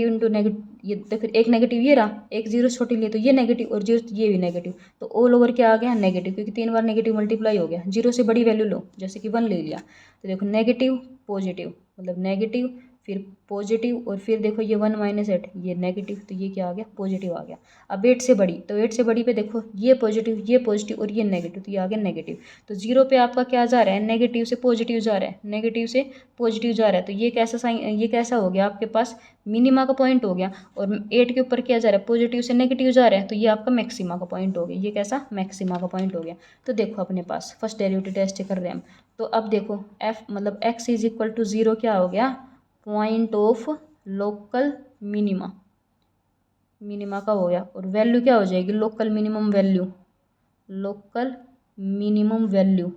इंटू नेगेटिव, ये तो फिर एक नेगेटिव ये रहा, एक 0 से छोटी लिए तो ये नेगेटिव और 0 ये भी नेगेटिव, तो ऑल ओवर क्या आ गया नेगेटिव, क्योंकि 3 बार नेगेटिव मल्टीप्लाई हो गया। 0 से बड़ी वैल्यू लो, जैसे कि 1 ले लिया, तो देखो नेगेटिव पॉजिटिव, मतलब नेगेटिव फिर पॉजिटिव और फिर देखो ये 1 माइनस 8 ये नेगेटिव, तो ये क्या आ गया पॉजिटिव आ गया। अब 8 से बड़ी, तो 8 से बड़ी पे देखो ये पॉजिटिव और ये नेगेटिव, तो ये आ गया नेगेटिव, तो 0 पे आपका क्या जा रहा है, नेगेटिव से पॉजिटिव जा रहा है, नेगेटिव से पॉजिटिव जा रहा है, तो ये कैसा साइन, ये कैसा हो गया आपके पास मिनिमा का पॉइंट हो गया, और 8 के ऊपर क्या जा रहा है, पॉजिटिव से नेगेटिव जा रहा है, तो ये आपका मैक्सिमा का पॉइंट हो गया, ये कैसा मैक्सिमा का पॉइंट हो गया। तो देखो अपने पास फर्स्ट डेरिवेटिव टेस्ट कर रहे हैं हम, तो अब देखो f मतलब x इज इक्वल टू 0 क्या हो गया, पॉइंट ऑफ लोकल मिनिमा का हो गया, और वैल्यू क्या हो जाएगी, local minimum value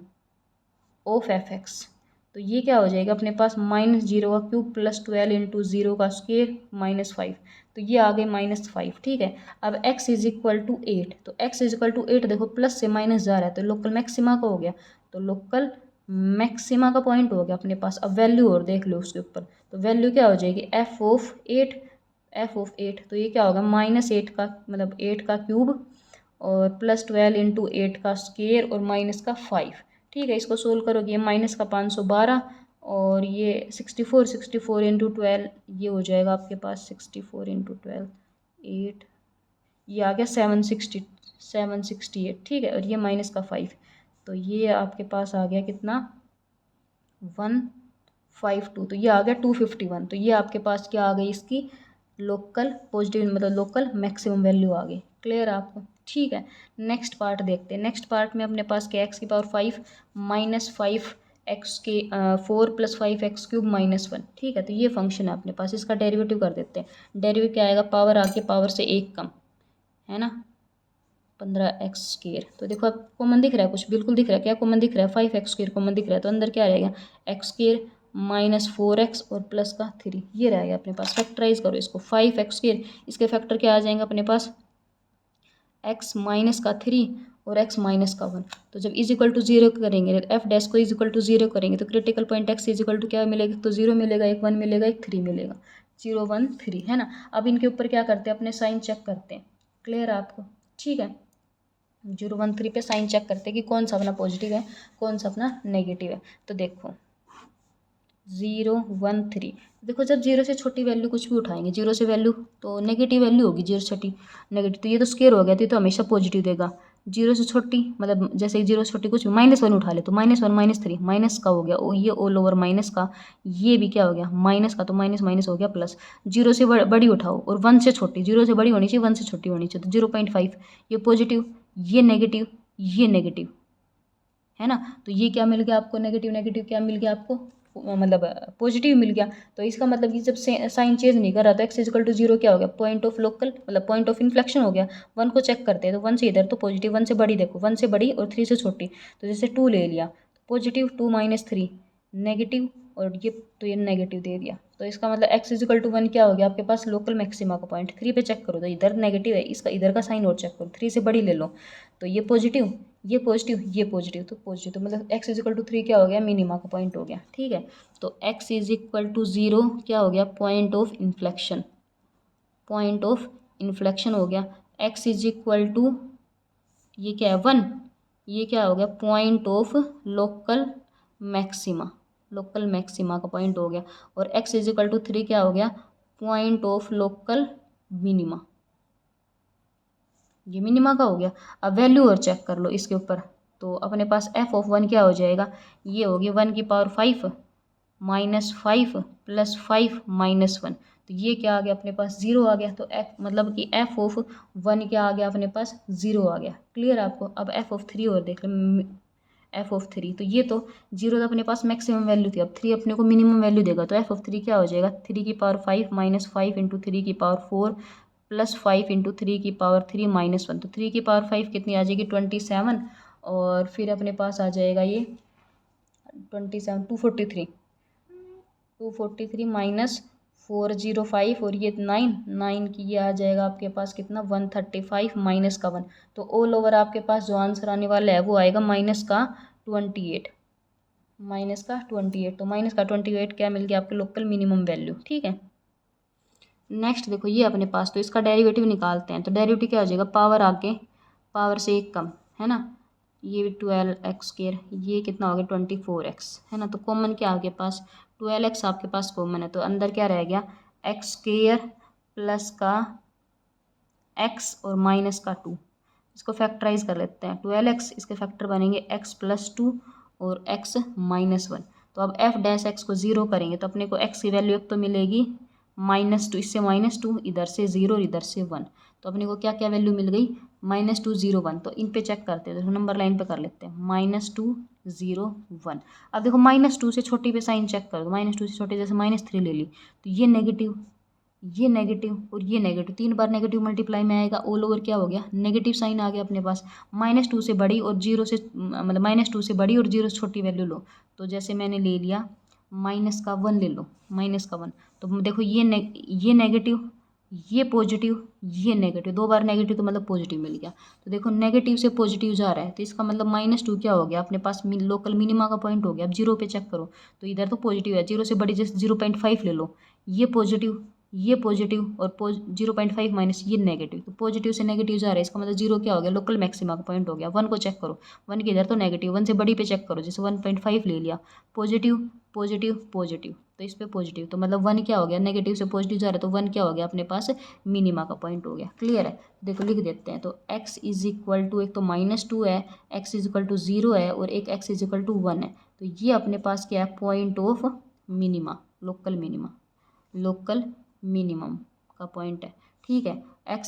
of f(x), तो ये क्या हो जाएगा अपने पास -0 का क्यूब प्लस 12 इंटू 0 का स्क्वेयर -5, तो ये आ गए -5, ठीक है। अब x इज इक्वल टू 8, तो x इज इक्वल टू 8 देखो प्लस से माइनस जा रहा है, तो लोकल मैक्सिमा का हो गया, तो लोकल मैक्सिमा का पॉइंट हो गया अपने पास। अब वैल्यू और देख लो उसके ऊपर, तो वैल्यू क्या हो जाएगी एफ ऑफ 8, तो ये क्या होगा -8 का मतलब 8 का क्यूब और +12 इंटू 8 का स्क्वायर और माइनस का 5। ठीक है, इसको सोल्व करोगे, ये माइनस का 512 और ये 64 इंटू 12 ये हो जाएगा आपके पास 64 इंटू 12 8, ये आ गया 768। ठीक है, और ये माइनस का 5, तो ये आपके पास आ गया कितना 152, तो ये आ गया 251। तो ये आपके पास क्या आ गई इसकी लोकल पॉजिटिव मतलब लोकल मैक्सिमम वैल्यू आ गई। क्लियर आपको? ठीक है, नेक्स्ट पार्ट देखते हैं। नेक्स्ट पार्ट में अपने पास क्या x⁵ -5 एक्स के 4 + 5 x³ -1। ठीक है, तो ये फंक्शन है अपने पास, इसका डेरिवेटिव कर देते हैं। डेरिवेटिव क्या आएगा, पावर आके पावर से 1 कम है ना, 15x²। तो देखो अब कॉमन दिख रहा है, कुछ बिल्कुल दिख रहा है, क्या कॉमन दिख रहा है 5x² कॉमन दिख रहा है, तो अंदर क्या रहेगा x² -4x और प्लस का 3, ये रहेगा अपने पास। फैक्टराइज करो इसको, 5x², इसके फैक्टर क्या आ जाएंगे अपने पास x - 3 और x - 1। तो जब =0 करेंगे f डैश को =0 करेंगे तो क्रिटिकल पॉइंट x क्या मिलेगा, तो 0 मिलेगा, एक 1 मिलेगा, एक 3 मिलेगा, 0 1 3 है ना। अब इनके ऊपर क्या करते हैं, अपने साइन चेक करते हैं। क्लियर है आपको? ठीक है, 0 1 3 पे साइन चेक करते हैं कि कौन सा अपना पॉजिटिव है कौन सा अपना नेगेटिव है। तो देखो 0 1 3, देखो जब 0 से छोटी वैल्यू कुछ भी उठाएंगे, 0 से वैल्यू तो नेगेटिव वैल्यू होगी, 0 से छोटी नेगेटिव, तो ये तो स्केयर हो गया, तो ये तो हमेशा पॉजिटिव देगा। 0 से छोटी मतलब जैसे 0 से छोटी कुछ भी -1 उठा ले तो -1 -3 माइनस का हो गया, ये ऑल ओवर माइनस का, ये भी क्या हो गया माइनस का, तो माइनस माइनस हो गया प्लस। 0 से बड़ी उठाओ और 1 से छोटी, 0 से बड़ी होनी चाहिए 1 से छोटी होनी चाहिए, तो 0.5, ये पॉजिटिव, ये नेगेटिव, ये नेगेटिव है ना। तो ये क्या मिल गया आपको, नेगेटिव नेगेटिव क्या मिल गया आपको, मतलब पॉजिटिव मिल गया। तो इसका मतलब कि जब साइन चेंज नहीं कर रहा तो x = 0 क्या हो गया, पॉइंट ऑफ लोकल मतलब पॉइंट ऑफ इन्फ्लेक्शन हो गया। 1 को चेक करते हैं, तो 1 से इधर तो पॉजिटिव, 1 से बड़ी देखो, 1 से बड़ी और 3 से छोटी, तो जैसे 2 ले लिया पॉजिटिव, 2 - 3 नेगेटिव, और ये तो ये नेगेटिव दे दिया। तो इसका मतलब x = 1 क्या हो गया आपके पास लोकल मैक्सिमा का पॉइंट। 3 पे चेक करो तो इधर नेगेटिव है, इसका इधर का साइन और चेक करो, 3 से बड़ी ले लो, तो ये पॉजिटिव, ये पॉजिटिव, ये पॉजिटिव, तो पॉजिटिव, तो मतलब x = 3 क्या हो गया, मिनिमा का पॉइंट हो गया। ठीक है, तो x = 0 क्या हो गया, point of inflection, point of inflection हो गया। x = ये क्या है 1, ये क्या हो गया point of local maxima, local maxima का पॉइंट हो गया। और x = 3 क्या हो गया, पॉइंट ऑफ लोकल मिनिमा, ये मिनिमा का हो गया। अब वैल्यू और चेक कर लो इसके ऊपर, तो अपने पास f(1) क्या हो जाएगा, ये होगी 1⁵ -5 + 5 - 1, तो ये क्या आ गया अपने पास 0 आ गया। तो f मतलब कि f(1) क्या आ गया अपने पास 0 आ गया। क्लियर आपको? अब f(3) और देख लो, f(3) तो ये तो 0 तो अपने पास मैक्सिमम वैल्यू थी, अब 3 अपने को मिनिमम वैल्यू देगा, तो f(3) क्या हो जाएगा 3⁵ -5 इंटू 3⁵4 + 5 इंटू 3⁵3 -1, तो 3⁵5 कितनी आ जाएगी 27, और फिर अपने पास आ जाएगा ये 27 243 -405 और ये 9 की ये आ जाएगा आपके पास कितना 135 माइनस का 1, तो ऑल ओवर आपके पास जो आंसर आने वाला है वो आएगा -28, तो -28 क्या मिल गया आपके लोकल मिनिमम वैल्यू। ठीक है, नेक्स्ट देखो ये अपने पास, तो इसका डेरिवेटिव निकालते हैं। तो डेरिवेटिव क्या हो जाएगा, पावर आगे पावर से 1 कम है ना, ये 12x², ये कितना हो गया 24x है ना। तो कॉमन क्या आपके पास 12x आपके पास कॉमन है, तो अंदर क्या रह गया x² प्लस का x और माइनस का 2, इसको फैक्टराइज कर लेते हैं। 12x इसके फैक्टर बनेंगे x + 2 और x - 1। तो अब f डैश x को 0 करेंगे तो अपने को x की वैल्यू एक तो मिलेगी -2, इससे -2, इधर से 0 और इधर से 1, तो अपने को क्या क्या वैल्यू मिल गई -2 0 1। तो इन पे चेक करते हैं, देखो नंबर लाइन पे कर लेते हैं -2 0 1। अब देखो -2 से छोटी पे साइन चेक कर दो, -2 से छोटे जैसे -3 ले ली, तो ये नेगेटिव, ये नेगेटिव और ये नेगेटिव, 3 बार नेगेटिव मल्टीप्लाई में आएगा, ऑल ओवर क्या हो गया नेगेटिव साइन आ गया अपने पास। -2 से बड़ी और 0 से मतलब -2 से बड़ी और 0 से छोटी वैल्यू लो, तो जैसे मैंने ले लिया -1 ले लो, -1, तो देखो ये नेगेटिव ये पॉजिटिव ये नेगेटिव, 2 बार नेगेटिव तो मतलब पॉजिटिव मिल गया। तो देखो नेगेटिव से पॉजिटिव जा रहा है तो इसका मतलब -2 क्या हो गया, अपने पास लोकल मिनिमा का पॉइंट हो गया। अब 0 पे चेक करो तो इधर तो पॉजिटिव है, 0 से बड़ी जैसे 0.5 ले लो, ये पॉजिटिव और 0.5 माइनस ये नेगेटिव, तो पॉजिटिव से नेगेटिव जा रहा है, इसका मतलब 0 क्या हो गया, लोकल मैक्सिमा का पॉइंट हो गया। 1 को चेक करो, 1 की इधर तो नेगेटिव, 1 से बड़ी पे चेक करो, जैसे 1.5 ले लिया, पॉजिटिव तो इस पे पॉजिटिव, तो मतलब 1 क्या हो गया, नेगेटिव से पॉजिटिव जा रहा है तो 1 क्या हो गया, अपने पास मिनिमा का पॉइंट हो गया। क्लियर है, देखो लिख देते हैं। तो x इज इक्वल टू, एक तो -2 है, x इज इक्वल टू 0 है और एक x इज इक्वल टू 1 है, तो ये अपने पास क्या है, point of minima, local minimum का पॉइंट है। ठीक है,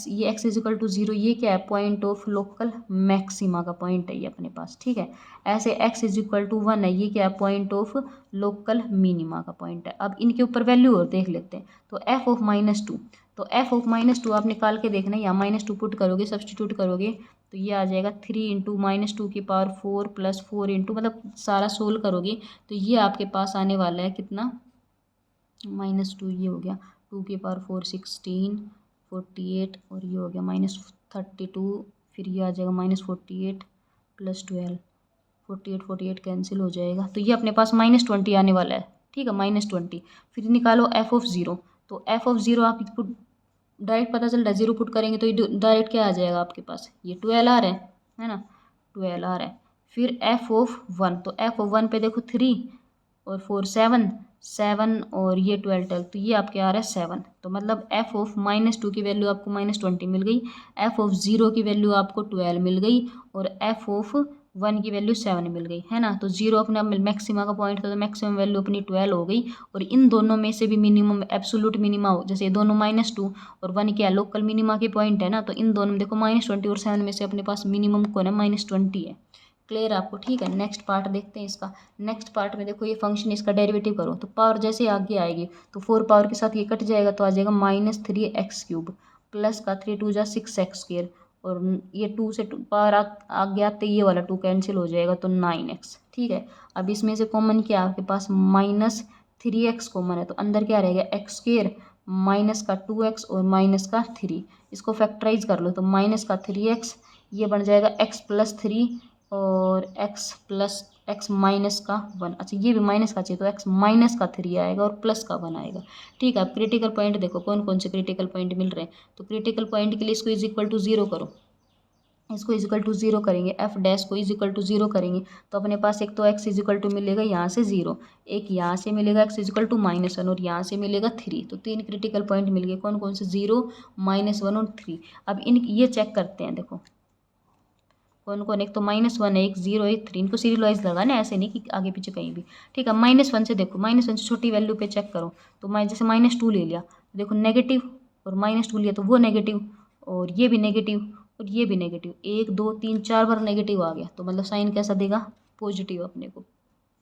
ये x इज इक्वल टू 0, ये क्या है, पॉइंट ऑफ लोकल मैक्सिमा का पॉइंट है ये अपने पास। ठीक है, ऐसे x इज इक्वल टू 1 है, ये क्या है, पॉइंट ऑफ लोकल मिनिमा का पॉइंट है। अब इनके ऊपर वैल्यू और देख लेते हैं। तो f ऑफ -2, तो f ऑफ -2 आप निकाल के देखना, यहाँ -2 पुट करोगे, सब्सटीट्यूट करोगे तो ये आ जाएगा 3 इंटू -2 की पावर 4 प्लस 4 इंटू, मतलब सारा सोल्व करोगे तो ये आपके पास आने वाला है कितना, -2, ये हो गया 2 की पावर 4 16 48 और ये हो गया -32, फिर ये आ जाएगा -48 प्लस 12, 48 कैंसिल हो जाएगा, तो ये अपने पास -20 आने वाला है। ठीक है, -20। फिर निकालो f ऑफ 0, तो f ऑफ 0 आप पुट, डायरेक्ट पता चल रहा है 0 पुट करेंगे तो ये डायरेक्ट क्या आ जाएगा आपके पास, ये 12 आ रहा है ना, 12 आ रहा है। फिर f ऑफ 1, तो f ऑफ 1 पे देखो 3 और 4 7 और ये 12 तो ये आपके आ रहा है 7, तो मतलब f ऑफ -2 की वैल्यू आपको -20 मिल गई, f ऑफ 0 की वैल्यू आपको 12 मिल गई और f ऑफ 1 की वैल्यू 7 मिल गई, है ना। तो 0 अपना मैक्सिमा का पॉइंट था, तो मैक्सिमम वैल्यू अपनी 12 हो गई, और इन दोनों में से भी मिनिमम एब्सोल्यूट मिनिमा हो, जैसे दोनों -2 और 1 क्या है, लोकल मिनिमा के पॉइंट है ना, तो इन दोनों में देखो -20 और 7 में से अपने पास मिनिमम कौन है, -20 है। क्लियर आपको, ठीक है। नेक्स्ट पार्ट देखते हैं इसका। नेक्स्ट पार्ट में देखो ये फंक्शन, इसका डेरिवेटिव करो तो पावर जैसे आगे आएगी तो 4 पावर के साथ ये कट जाएगा तो आ जाएगा -3x³ प्लस का 3 2 जा 6x², और ये 2 से पावर आगे आते ये वाला 2 कैंसिल हो जाएगा तो 9x। ठीक है, अब इसमें से कॉमन क्या है आपके पास, -3x कॉमन है, तो अंदर क्या रहेगा x² माइनस का 2x और माइनस का 3, इसको फैक्टराइज कर लो तो -3x, ये बन जाएगा x प्लस 3 और x माइनस का 1, अच्छा ये भी माइनस का चाहिए तो x माइनस का 3 आएगा और प्लस का 1 आएगा। ठीक है, अब क्रिटिकल पॉइंट देखो कौन कौन से क्रिटिकल पॉइंट मिल रहे हैं, तो क्रिटिकल पॉइंट के लिए इसको इज इक्वल टू 0 करो, इसको इज इक्वल टू 0 करेंगे, f डैश को इज इक्वल टू 0 करेंगे तो अपने पास एक तो x इज इक्वल टू मिलेगा यहाँ से 0, एक यहाँ से मिलेगा x इज इक्वल टू -1 और यहाँ से मिलेगा 3, तो 3 क्रिटिकल पॉइंट मिल गए, कौन कौन से, 0 -1 और 3। अब इन ये चेक करते हैं, देखो कौन कौन, एक तो -1 है, एक 0 एक 3, इनको सीरियल वाइज लगाना है, ऐसे नहीं कि आगे पीछे कहीं भी। ठीक है, -1 से देखो, -1 से छोटी वैल्यू पे चेक करो, तो मैं जैसे -2 ले लिया तो देखो नेगेटिव, और -2 लिया तो वो नेगेटिव, और ये भी नेगेटिव और ये भी नेगेटिव, 1 2 3 4 बार नेगेटिव आ गया, तो मतलब साइन कैसा देगा, पॉजिटिव अपने को,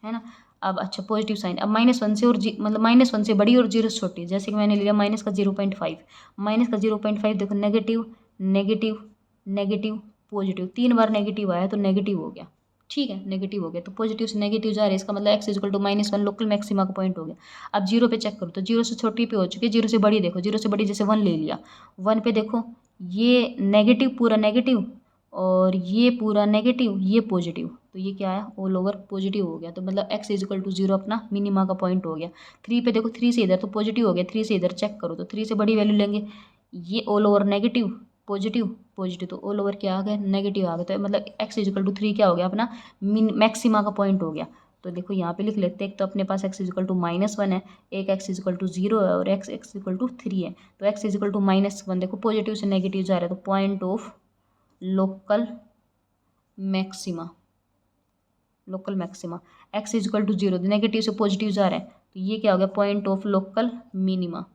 है ना। अब अच्छा पॉजिटिव साइन, अब -1 से और मतलब -1 से बड़ी और 0 से छोटी, जैसे कि मैंने लिया -0.5, -0.5 देखो नेगेटिव नेगेटिव नेगेटिव पॉजिटिव, 3 बार नेगेटिव आया तो नेगेटिव हो गया। ठीक है, नेगेटिव हो गया तो पॉजिटिव से नेगेटिव जा रहा है, इसका मतलब x equal to -1 local maxima का पॉइंट हो गया। अब 0 पे चेक करो तो 0 से छोटी पे हो चुकी है, 0 से बड़ी देखो, 0 से बड़ी जैसे 1 ले लिया, 1 पे देखो ये नेगेटिव पूरा नेगेटिव और ये पूरा नेगेटिव, ये पॉजिटिव, तो ये क्या है, ऑल ओवर पॉजिटिव हो गया, तो मतलब x इज इक्वल टू 0 अपना मिनिमा का पॉइंट हो गया। 3 पे देखो, 3 से इधर तो पॉजिटिव हो गया, 3 से इधर चेक करो तो 3 से बड़ी वैल्यू लेंगे, ये all over negative positive positive, तो ऑल ओवर क्या आ गया, नेगेटिव आ गया, तो मतलब x इज इक्वल टू 3 क्या हो गया, अपना मैक्सिमा का पॉइंट हो गया। तो देखो यहाँ पे लिख लेते हैं, एक तो अपने पास x इज इक्वल टू -1 है, एक x इज इक्वल टू 0 है और x इक्वल टू 3 है, तो x इज इक्वल टू -1 देखो पॉजिटिव से नेगेटिव जा रहा है, तो point of local maxima, x is equal to 0, negative से पॉजिटिव जा रहा है तो ये क्या हो गया, पॉइंट ऑफ लोकल मिनिमा,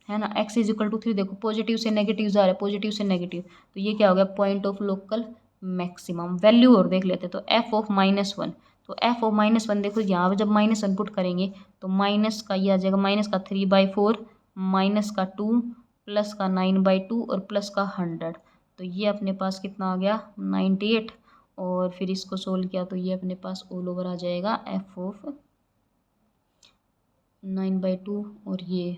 है ना। x इज इक्वल टू 3 देखो पॉजिटिव से नेगेटिव जा रहा है, पॉजिटिव से नेगेटिव, तो ये क्या हो गया, point of local maximum. Value और देख लेते, तो f ऑफ -1, तो f ऑफ -1 देखो यहाँ पर जब -1 पुट करेंगे तो माइनस का ये आ जाएगा, -3/4 -2 प्लस का 9/2 और प्लस का 100, तो ये अपने पास कितना आ गया, 98, और फिर इसको सोल्व किया तो ये अपने पास ऑल ओवर आ जाएगा f ऑफ 9/2 और ये,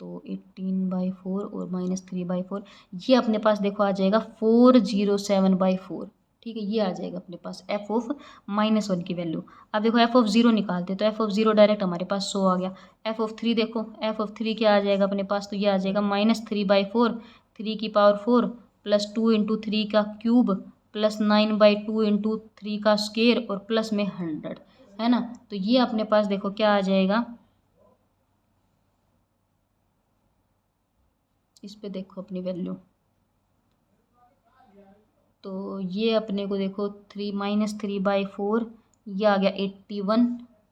तो 18/4 और -3/4, ये अपने पास देखो आ जाएगा 407/4। ठीक है, ये आ जाएगा अपने पास f ऑफ -1 की वैल्यू। अब देखो f ऑफ 0 निकालते तो f ऑफ 0 डायरेक्ट हमारे पास 100 आ गया। f ऑफ 3 देखो, f ऑफ 3 क्या आ जाएगा अपने पास, तो ये आ जाएगा -3/4, 3 की पावर 4 प्लस 2 इंटू 3 का क्यूब प्लस 9/2 इंटू 3 का स्क्वायर और प्लस में 100, है ना। तो ये अपने पास देखो क्या आ जाएगा, इस पे देखो अपनी वैल्यू, तो ये अपने को देखो 3 - 3/4, ये आ गया 81,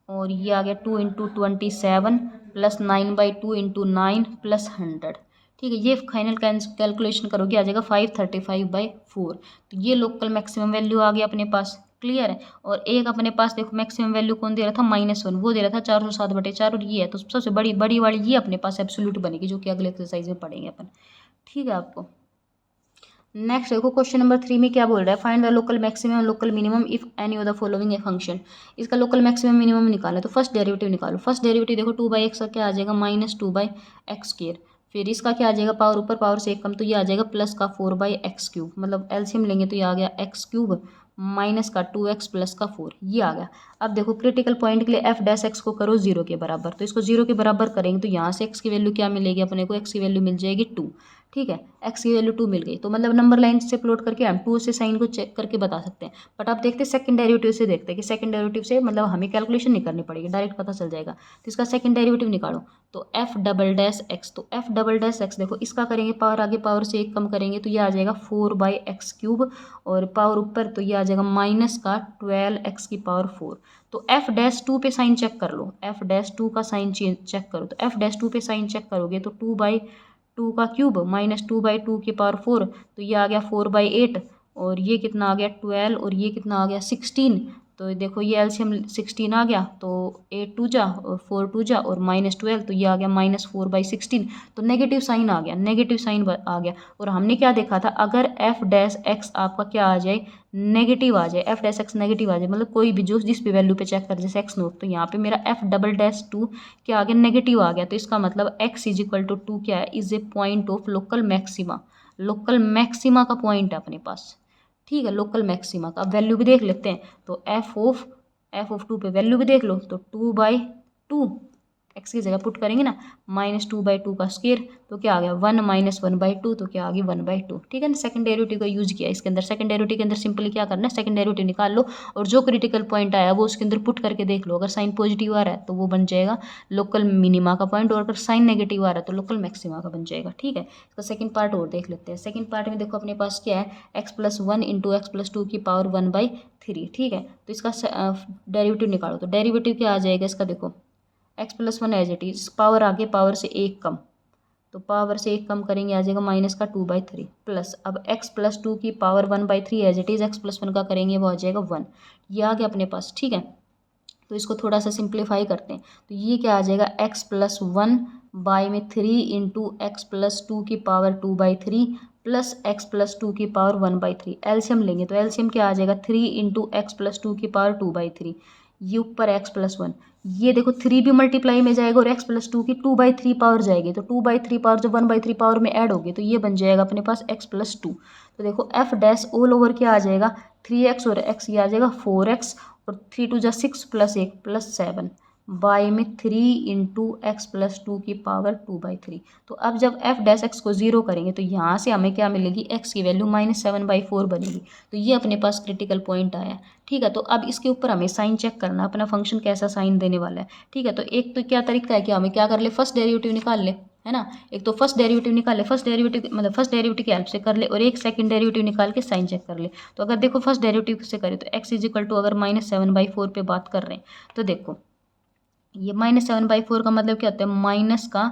और ये आ गया 2 इंटू 27 प्लस 9/2 इंटू 9 प्लस 100। ठीक है, ये फाइनल कैलकुलेशन करोगे आ जाएगा 535/4। तो ये लोकल मैक्सिमम वैल्यू आ गया अपने पास। क्लियर है। और एक अपने पास देखो मैक्सिमम वैल्यू कौन दे रहा था, -1, वो दे रहा था 407/4, और ये है तो सबसे बड़ी बड़ी वाली ये अपने पास एब्सोल्यूट बनेगी, जो कि अगले एक्सरसाइज में पढ़ेंगे अपन। ठीक है आपको। नेक्स्ट देखो क्वेश्चन नंबर 3 में क्या बोल रहा है, find the local maximum local minimum if any of the following a function. इसका लोकल मैक्सिमम मिनिमम निकालो, तो फर्स्ट डेरिवेटिव निकालो। फर्स्ट डेरिवेटिव देखो 2/x का क्या आ जाएगा, -2/x²। फिर इसका क्या आ जाएगा, पावर ऊपर पावर से एक कम, तो ये आ जाएगा प्लस का 4/x³, मतलब एलसीएम लेंगे तो ये आ गया x³ माइनस का 2x प्लस का 4, ये आ गया। अब देखो क्रिटिकल पॉइंट के लिए f डैश x को करो 0 के बराबर, तो इसको 0 के बराबर करेंगे तो यहाँ से x की वैल्यू क्या मिलेगी अपने को, x की वैल्यू मिल जाएगी 2। ठीक है, x की वैल्यू 2 मिल गई, तो मतलब नंबर लाइन से प्लॉट करके हम 2 से साइन को चेक करके बता सकते हैं। बट आप देखते हैं सेकंड डेरिवेटिव से, देखते हैं कि सेकंड डेरिवेटिव से मतलब हमें कैलकुलेशन नहीं करनी पड़ेगी, डायरेक्ट पता चल जाएगा। तो इसका सेकंड डेरिवेटिव निकालो, तो f डबल डैश x, तो f डबल डैश x देखो इसका करेंगे पावर आगे पावर से एक कम करेंगे तो ये आ जाएगा 4/x³, और पावर ऊपर तो ये आ जाएगा माइनस का 12x की पावर 4। तो f डैश 2 पे साइन चेक कर लो, f डैश 2 का साइन चेक करो, तो f डैश 2 पे साइन चेक करोगे तो 2/2 का क्यूब माइनस 2/2 की पावर 4, तो ये आ गया 4/8, और ये कितना आ गया 12, और ये कितना आ गया 16। तो देखो ये एलसीएम 16 आ गया, तो 8 2 जा और 4 2 जा और -12, तो ये आ गया -4/16। तो नेगेटिव साइन आ गया, नेगेटिव साइन आ गया। और हमने क्या देखा था, अगर f डैश x आपका क्या आ जाए, नेगेटिव आ जाए, f डैश x नेगेटिव आ जाए, मतलब कोई भी जो जिस भी वैल्यू पे चेक कर, जैसे x0, तो यहाँ पे मेरा f डबल डैश 2 क्या आ गया, नेगेटिव आ गया। तो इसका मतलब x = 2 क्या है, is a point of local maxima. Local maxima का पॉइंट है अपने पास। ठीक है, लोकल मैक्सिमा का वैल्यू भी देख लेते हैं, तो f ऑफ 2 पे वैल्यू भी देख लो, तो 2/2 x की जगह पुट करेंगे ना, -2/2 का स्क्वायर, तो क्या आ गया 1 - 1/2, तो क्या आ गया 1/2। ठीक है ना, सेकंड डेरिवेटिव का यूज किया इसके अंदर। सेकंड डेरिवेटिव के अंदर सिंपली क्या करना है, सेकंड डेरिवेटिव निकाल लो, और जो क्रिटिकल पॉइंट आया वो उसके अंदर पुट करके देख लो। अगर साइन पॉजिटिव आ रहा है तो वो बन जाएगा लोकल मिनिमा का पॉइंट, और अगर साइन नेगेटिव आ रहा है तो लोकल मैक्सिमा का बन जाएगा। ठीक है, इसका सेकंड पार्ट और देख लेते हैं। सेकंड पार्ट में देखो अपने पास क्या है, x+1 इंटू x+2 की पावर 1/3। ठीक है, तो इसका डेरिवेटिव निकालो, तो डेरिवेटिव क्या आ जाएगा इसका, देखो x+1 as it is, power आगे पावर से एक कम, तो पावर से एक कम करेंगे आ जाएगा माइनस का 2/3 प्लस, अब x+2 की power 1/3 as it is, x+1 का करेंगे वो आ जाएगा 1, ये आ गया अपने पास। ठीक है, तो इसको थोड़ा सा सिंप्लीफाई करते हैं, तो ये क्या आ जाएगा x+1/3 इंटू x+2 की पावर 2/3 प्लस x+2 की पावर 1/3। एलसीएम लेंगे तो एलसीएम क्या आ जाएगा 3 इंटू x+2 की पावर 2/3, ये ऊपर x+1, ये देखो 3 भी मल्टीप्लाई में जाएगा और x+2 की 2/3 पावर जाएगी, तो 2/3 पावर जब 1/3 पावर में ऐड होगी तो ये बन जाएगा अपने पास x+2। तो देखो f डैश ऑल ओवर क्या आ जाएगा 3x, और x ये आ जाएगा 4x, और 3 2 जा 6 प्लस 1 प्लस 7 बाय में 3 इंटू x+2 की पावर 2/3। तो अब जब f डैश x को 0 करेंगे तो यहाँ से हमें क्या मिलेगी, x की वैल्यू -7/4 बनेगी। तो ये अपने पास क्रिटिकल पॉइंट आया। ठीक है, तो अब इसके ऊपर हमें साइन चेक करना, अपना फंक्शन कैसा साइन देने वाला है। ठीक है, तो एक तो क्या तरीका है कि हमें क्या कर ले, फर्स्ट डेरिवेटिव निकाल ले, है ना। एक तो फर्स्ट डेरिवेटिव निकाल ले, फर्स्ट डेरिवेटिव मतलब फर्स्ट डेरिवेटिव की हेल्प से कर ले, और एक सेकंड डेरिवेटिव निकाल के साइन चेक कर ले। तो अगर देखो फर्स्ट डेरिवेटिव से करें तो x = अगर -7/4 पे बात कर रहे हैं, तो देखो ये -7/4 का मतलब क्या होता है, माइनस का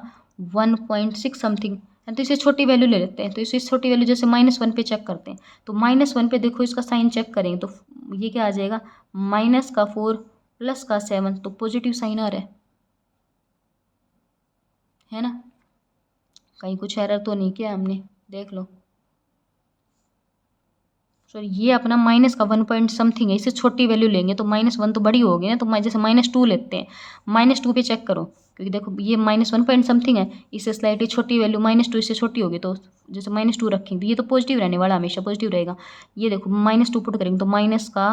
1.6 समथिंग है, तो इसे छोटी वैल्यू ले लेते हैं। तो इसे छोटी वैल्यू जैसे -1 पे चेक करते हैं, तो -1 पे देखो इसका साइन चेक करेंगे तो ये क्या आ जाएगा -4 प्लस का 7, तो पॉजिटिव साइन आ रहा है ना। कहीं कुछ एरर तो नहीं किया हमने, देख लो। सॉरी, ये अपना माइनस का 1 पॉइंट समथिंग है, इसे छोटी वैल्यू लेंगे तो -1 तो बड़ी होगी ना, तो जैसे -2 लेते हैं, -2 पे चेक करो, क्योंकि देखो ये -1 पॉइंट समथिंग है, इससे स्लाइटली छोटी वैल्यू -2 इससे छोटी होगी, तो जैसे -2 रखेंगे तो ये तो पॉजिटिव रहने वाला, हमेशा पॉजिटिव रहेगा। ये देखो -2 पुट करेंगे तो माइनस का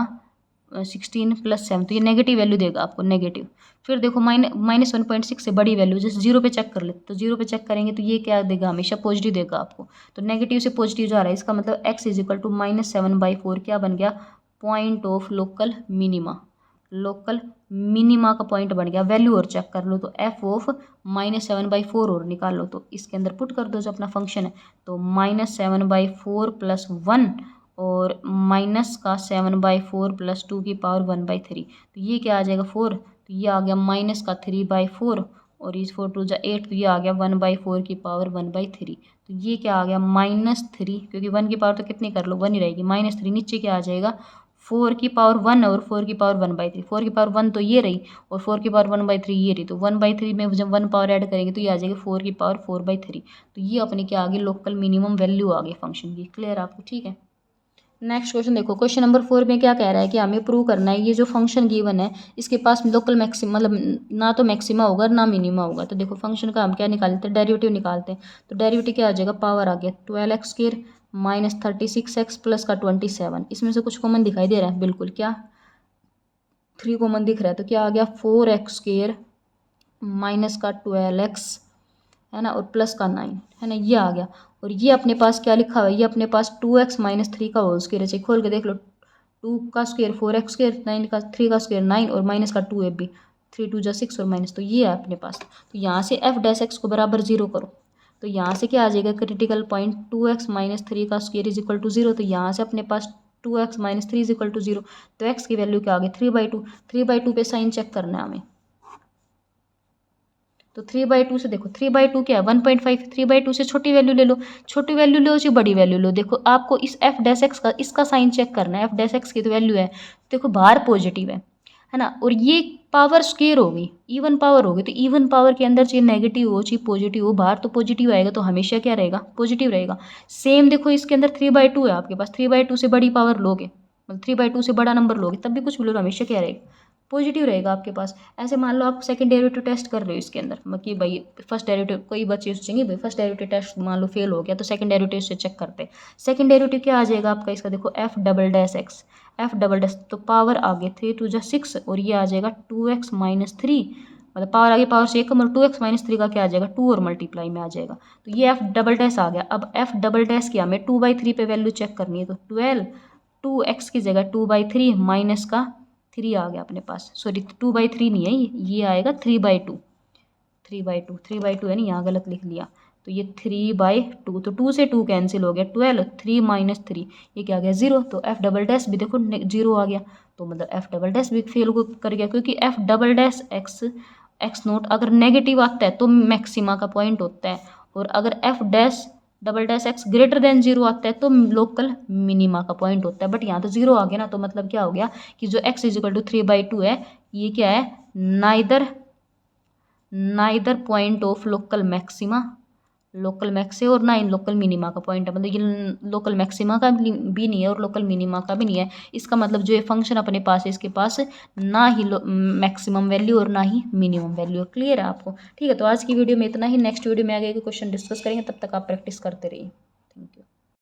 16 + 7, तो ये नेगेटिव वैल्यू देगा आपको, नेगेटिव। फिर देखो -1.6 से बड़ी वैल्यू, जैसे 0 पे चेक कर ले, तो 0 पे चेक करेंगे तो ये क्या देगा, हमेशा पॉजिटिव देगा आपको। तो नेगेटिव से पॉजिटिव जा रहा है, इसका मतलब x = -7/4 क्या बन गया, point of local minima. Local minima का पॉइंट बन गया। वैल्यू और चेक कर लो, तो f ऑफ -7/4 और निकाल लो, तो इसके अंदर पुट कर दो जो अपना फंक्शन है, तो -7/4 + 1 और माइनस का 7/4 + 2 की पावर 1/3, तो ये क्या आ जाएगा 4, तो ये आ गया माइनस का 3/4 और इस 4 2 = 8, तो ये आ गया 1/4 की पावर 1/3, तो ये क्या आ गया -3, क्योंकि 1 की पावर तो कितनी कर लो 1 ही रहेगी, -3 नीचे क्या आ जाएगा 4 की पावर 1 और 4 की पावर 1/3, 4 की पावर 1 तो ये रही और 4 की पावर 1/3 ये रही, तो 1/3 में जब 1 पावर ऐड करेंगे तो ये आ जाएगी 4 की पावर 4/3, तो ये अपनी क्या आ गई, लोकल मिनिमम वैल्यू आ गई फंक्शन की। क्लियर आपको, ठीक है। नेक्स्ट क्वेश्चन देखो, क्वेश्चन नंबर 4 में क्या कह रहा है कि हमें प्रूव करना है ये जो फंक्शन गिवन है इसके पास लोकल मैक्सिमम, मतलब ना तो मैक्सिमा होगा ना मिनिमा होगा। तो देखो फंक्शन का हम क्या निकालते हैं, डेरिवेटिव निकालते हैं। तो डेरिवेटिव क्या आ जाएगा, पावर आ गया 12x² - 36x प्लस का 27, इसमें से कुछ कॉमन दिखाई दे रहा है, बिल्कुल क्या 3 कॉमन दिख रहा है, तो क्या आ गया 4x² माइनस का 12x है ना, और प्लस का 9 है ना, ये आ गया। और ये अपने पास क्या लिखा हुआ है, ये अपने पास 2x - 3 का होल स्क्वायर है, खोल के देख लो, 2 का स्क्वायर 4x², 9 का 3 का स्क्वायर 9 और माइनस का 2 भी, 3 2 = 6 और माइनस, तो ये है अपने पास। तो यहाँ से f' को बराबर 0 करो, तो यहाँ से क्या आ जाएगा, क्रिटिकल पॉइंट 2x - 3 का स्क्वायर = 0, तो यहाँ से अपने पास 2x - 3 = 0, तो x की वैल्यू क्या आ गई 3/2, 3/2 पे साइन चेक करना है हमें। तो 3/2 से देखो 3/2 क्या है 1.5, 3/2 से छोटी वैल्यू ले लो, छोटी वैल्यू लो चाहे बड़ी वैल्यू लो। देखो आपको इस f' का इसका साइन चेक करना है, f' की तो वैल्यू है, देखो बाहर पॉजिटिव है ना, और ये पावर स्क्वायर होगी, इवन पावर होगी, तो इवन पावर के अंदर चाहे नेगेटिव हो चाहे पॉजिटिव हो, बाहर तो पॉजिटिव आएगा, तो हमेशा क्या रहेगा, पॉजिटिव रहेगा। सेम देखो इसके अंदर 3/2 है आपके पास, 3/2 से बड़ी पावर लोगे, मतलब 3/2 से बड़ा नंबर लोगे तब भी कुछ भी लो, हमेशा क्या रहेगा, पॉजिटिव रहेगा आपके पास। ऐसे मान लो आप सेकंड डेरिवेटिव टेस्ट कर रहे हो इसके अंदर, मतलब कि भाई फर्स्ट डेरिवेटिव, कोई बच्चे सोचेंगे भाई फर्स्ट डेरिवेटिव टेस्ट मान लो फेल हो गया, तो सेकंड डेरिवेटिव से चेक करते हैं। सेकंड डेरिवेटिव क्या आ जाएगा आपका इसका, देखो f'(x), f', तो पावर आ गई 3 2 = 6 और ये आ जाएगा 2x - 3, मतलब पावर आ गई, पावर से 1 कम, 2x - 3 का क्या आ जाएगा 2 और मल्टीप्लाई में आ जाएगा, तो ये f' आ गया। अब f' की हमें 2/3 पे वैल्यू चेक करनी है, तो 12 2x की जगह 2/3 माइनस का 3 आ गया अपने पास, सॉरी 2/3 नहीं है ये आएगा 3/2, 3/2 है ना, यहाँ गलत लिख लिया, तो ये 3/2, तो 2 से 2 कैंसिल हो गया, 12 3 - 3 ये क्या आ गया 0, तो f' भी देखो 0 आ गया, तो मतलब f' भी फेल कर गया, क्योंकि f' x0 अगर नेगेटिव आता है तो मैक्सिमा का पॉइंट होता है, और अगर f'(x) ग्रेटर देन 0 आता है तो लोकल मिनिमा का पॉइंट होता है। बट यहाँ तो 0 आ गया ना, तो मतलब क्या हो गया कि जो x = 3/2 है, ये क्या है, neither point of local maxima, local max है, और ना इन लोकल मिनिमा का पॉइंट है, मतलब ये लोकल मैक्सिमा का भी नहीं है और लोकल मिनिमा का भी नहीं है। इसका मतलब जो ये फंक्शन अपने पास है, इसके पास ना ही मैक्सिमम वैल्यू और ना ही मिनिमम वैल्यू। क्लियर है आपको, ठीक है। तो आज की वीडियो में इतना ही, नेक्स्ट वीडियो में आगे के क्वेश्चन डिस्कस करेंगे, तब तक आप प्रैक्टिस करते रहिए।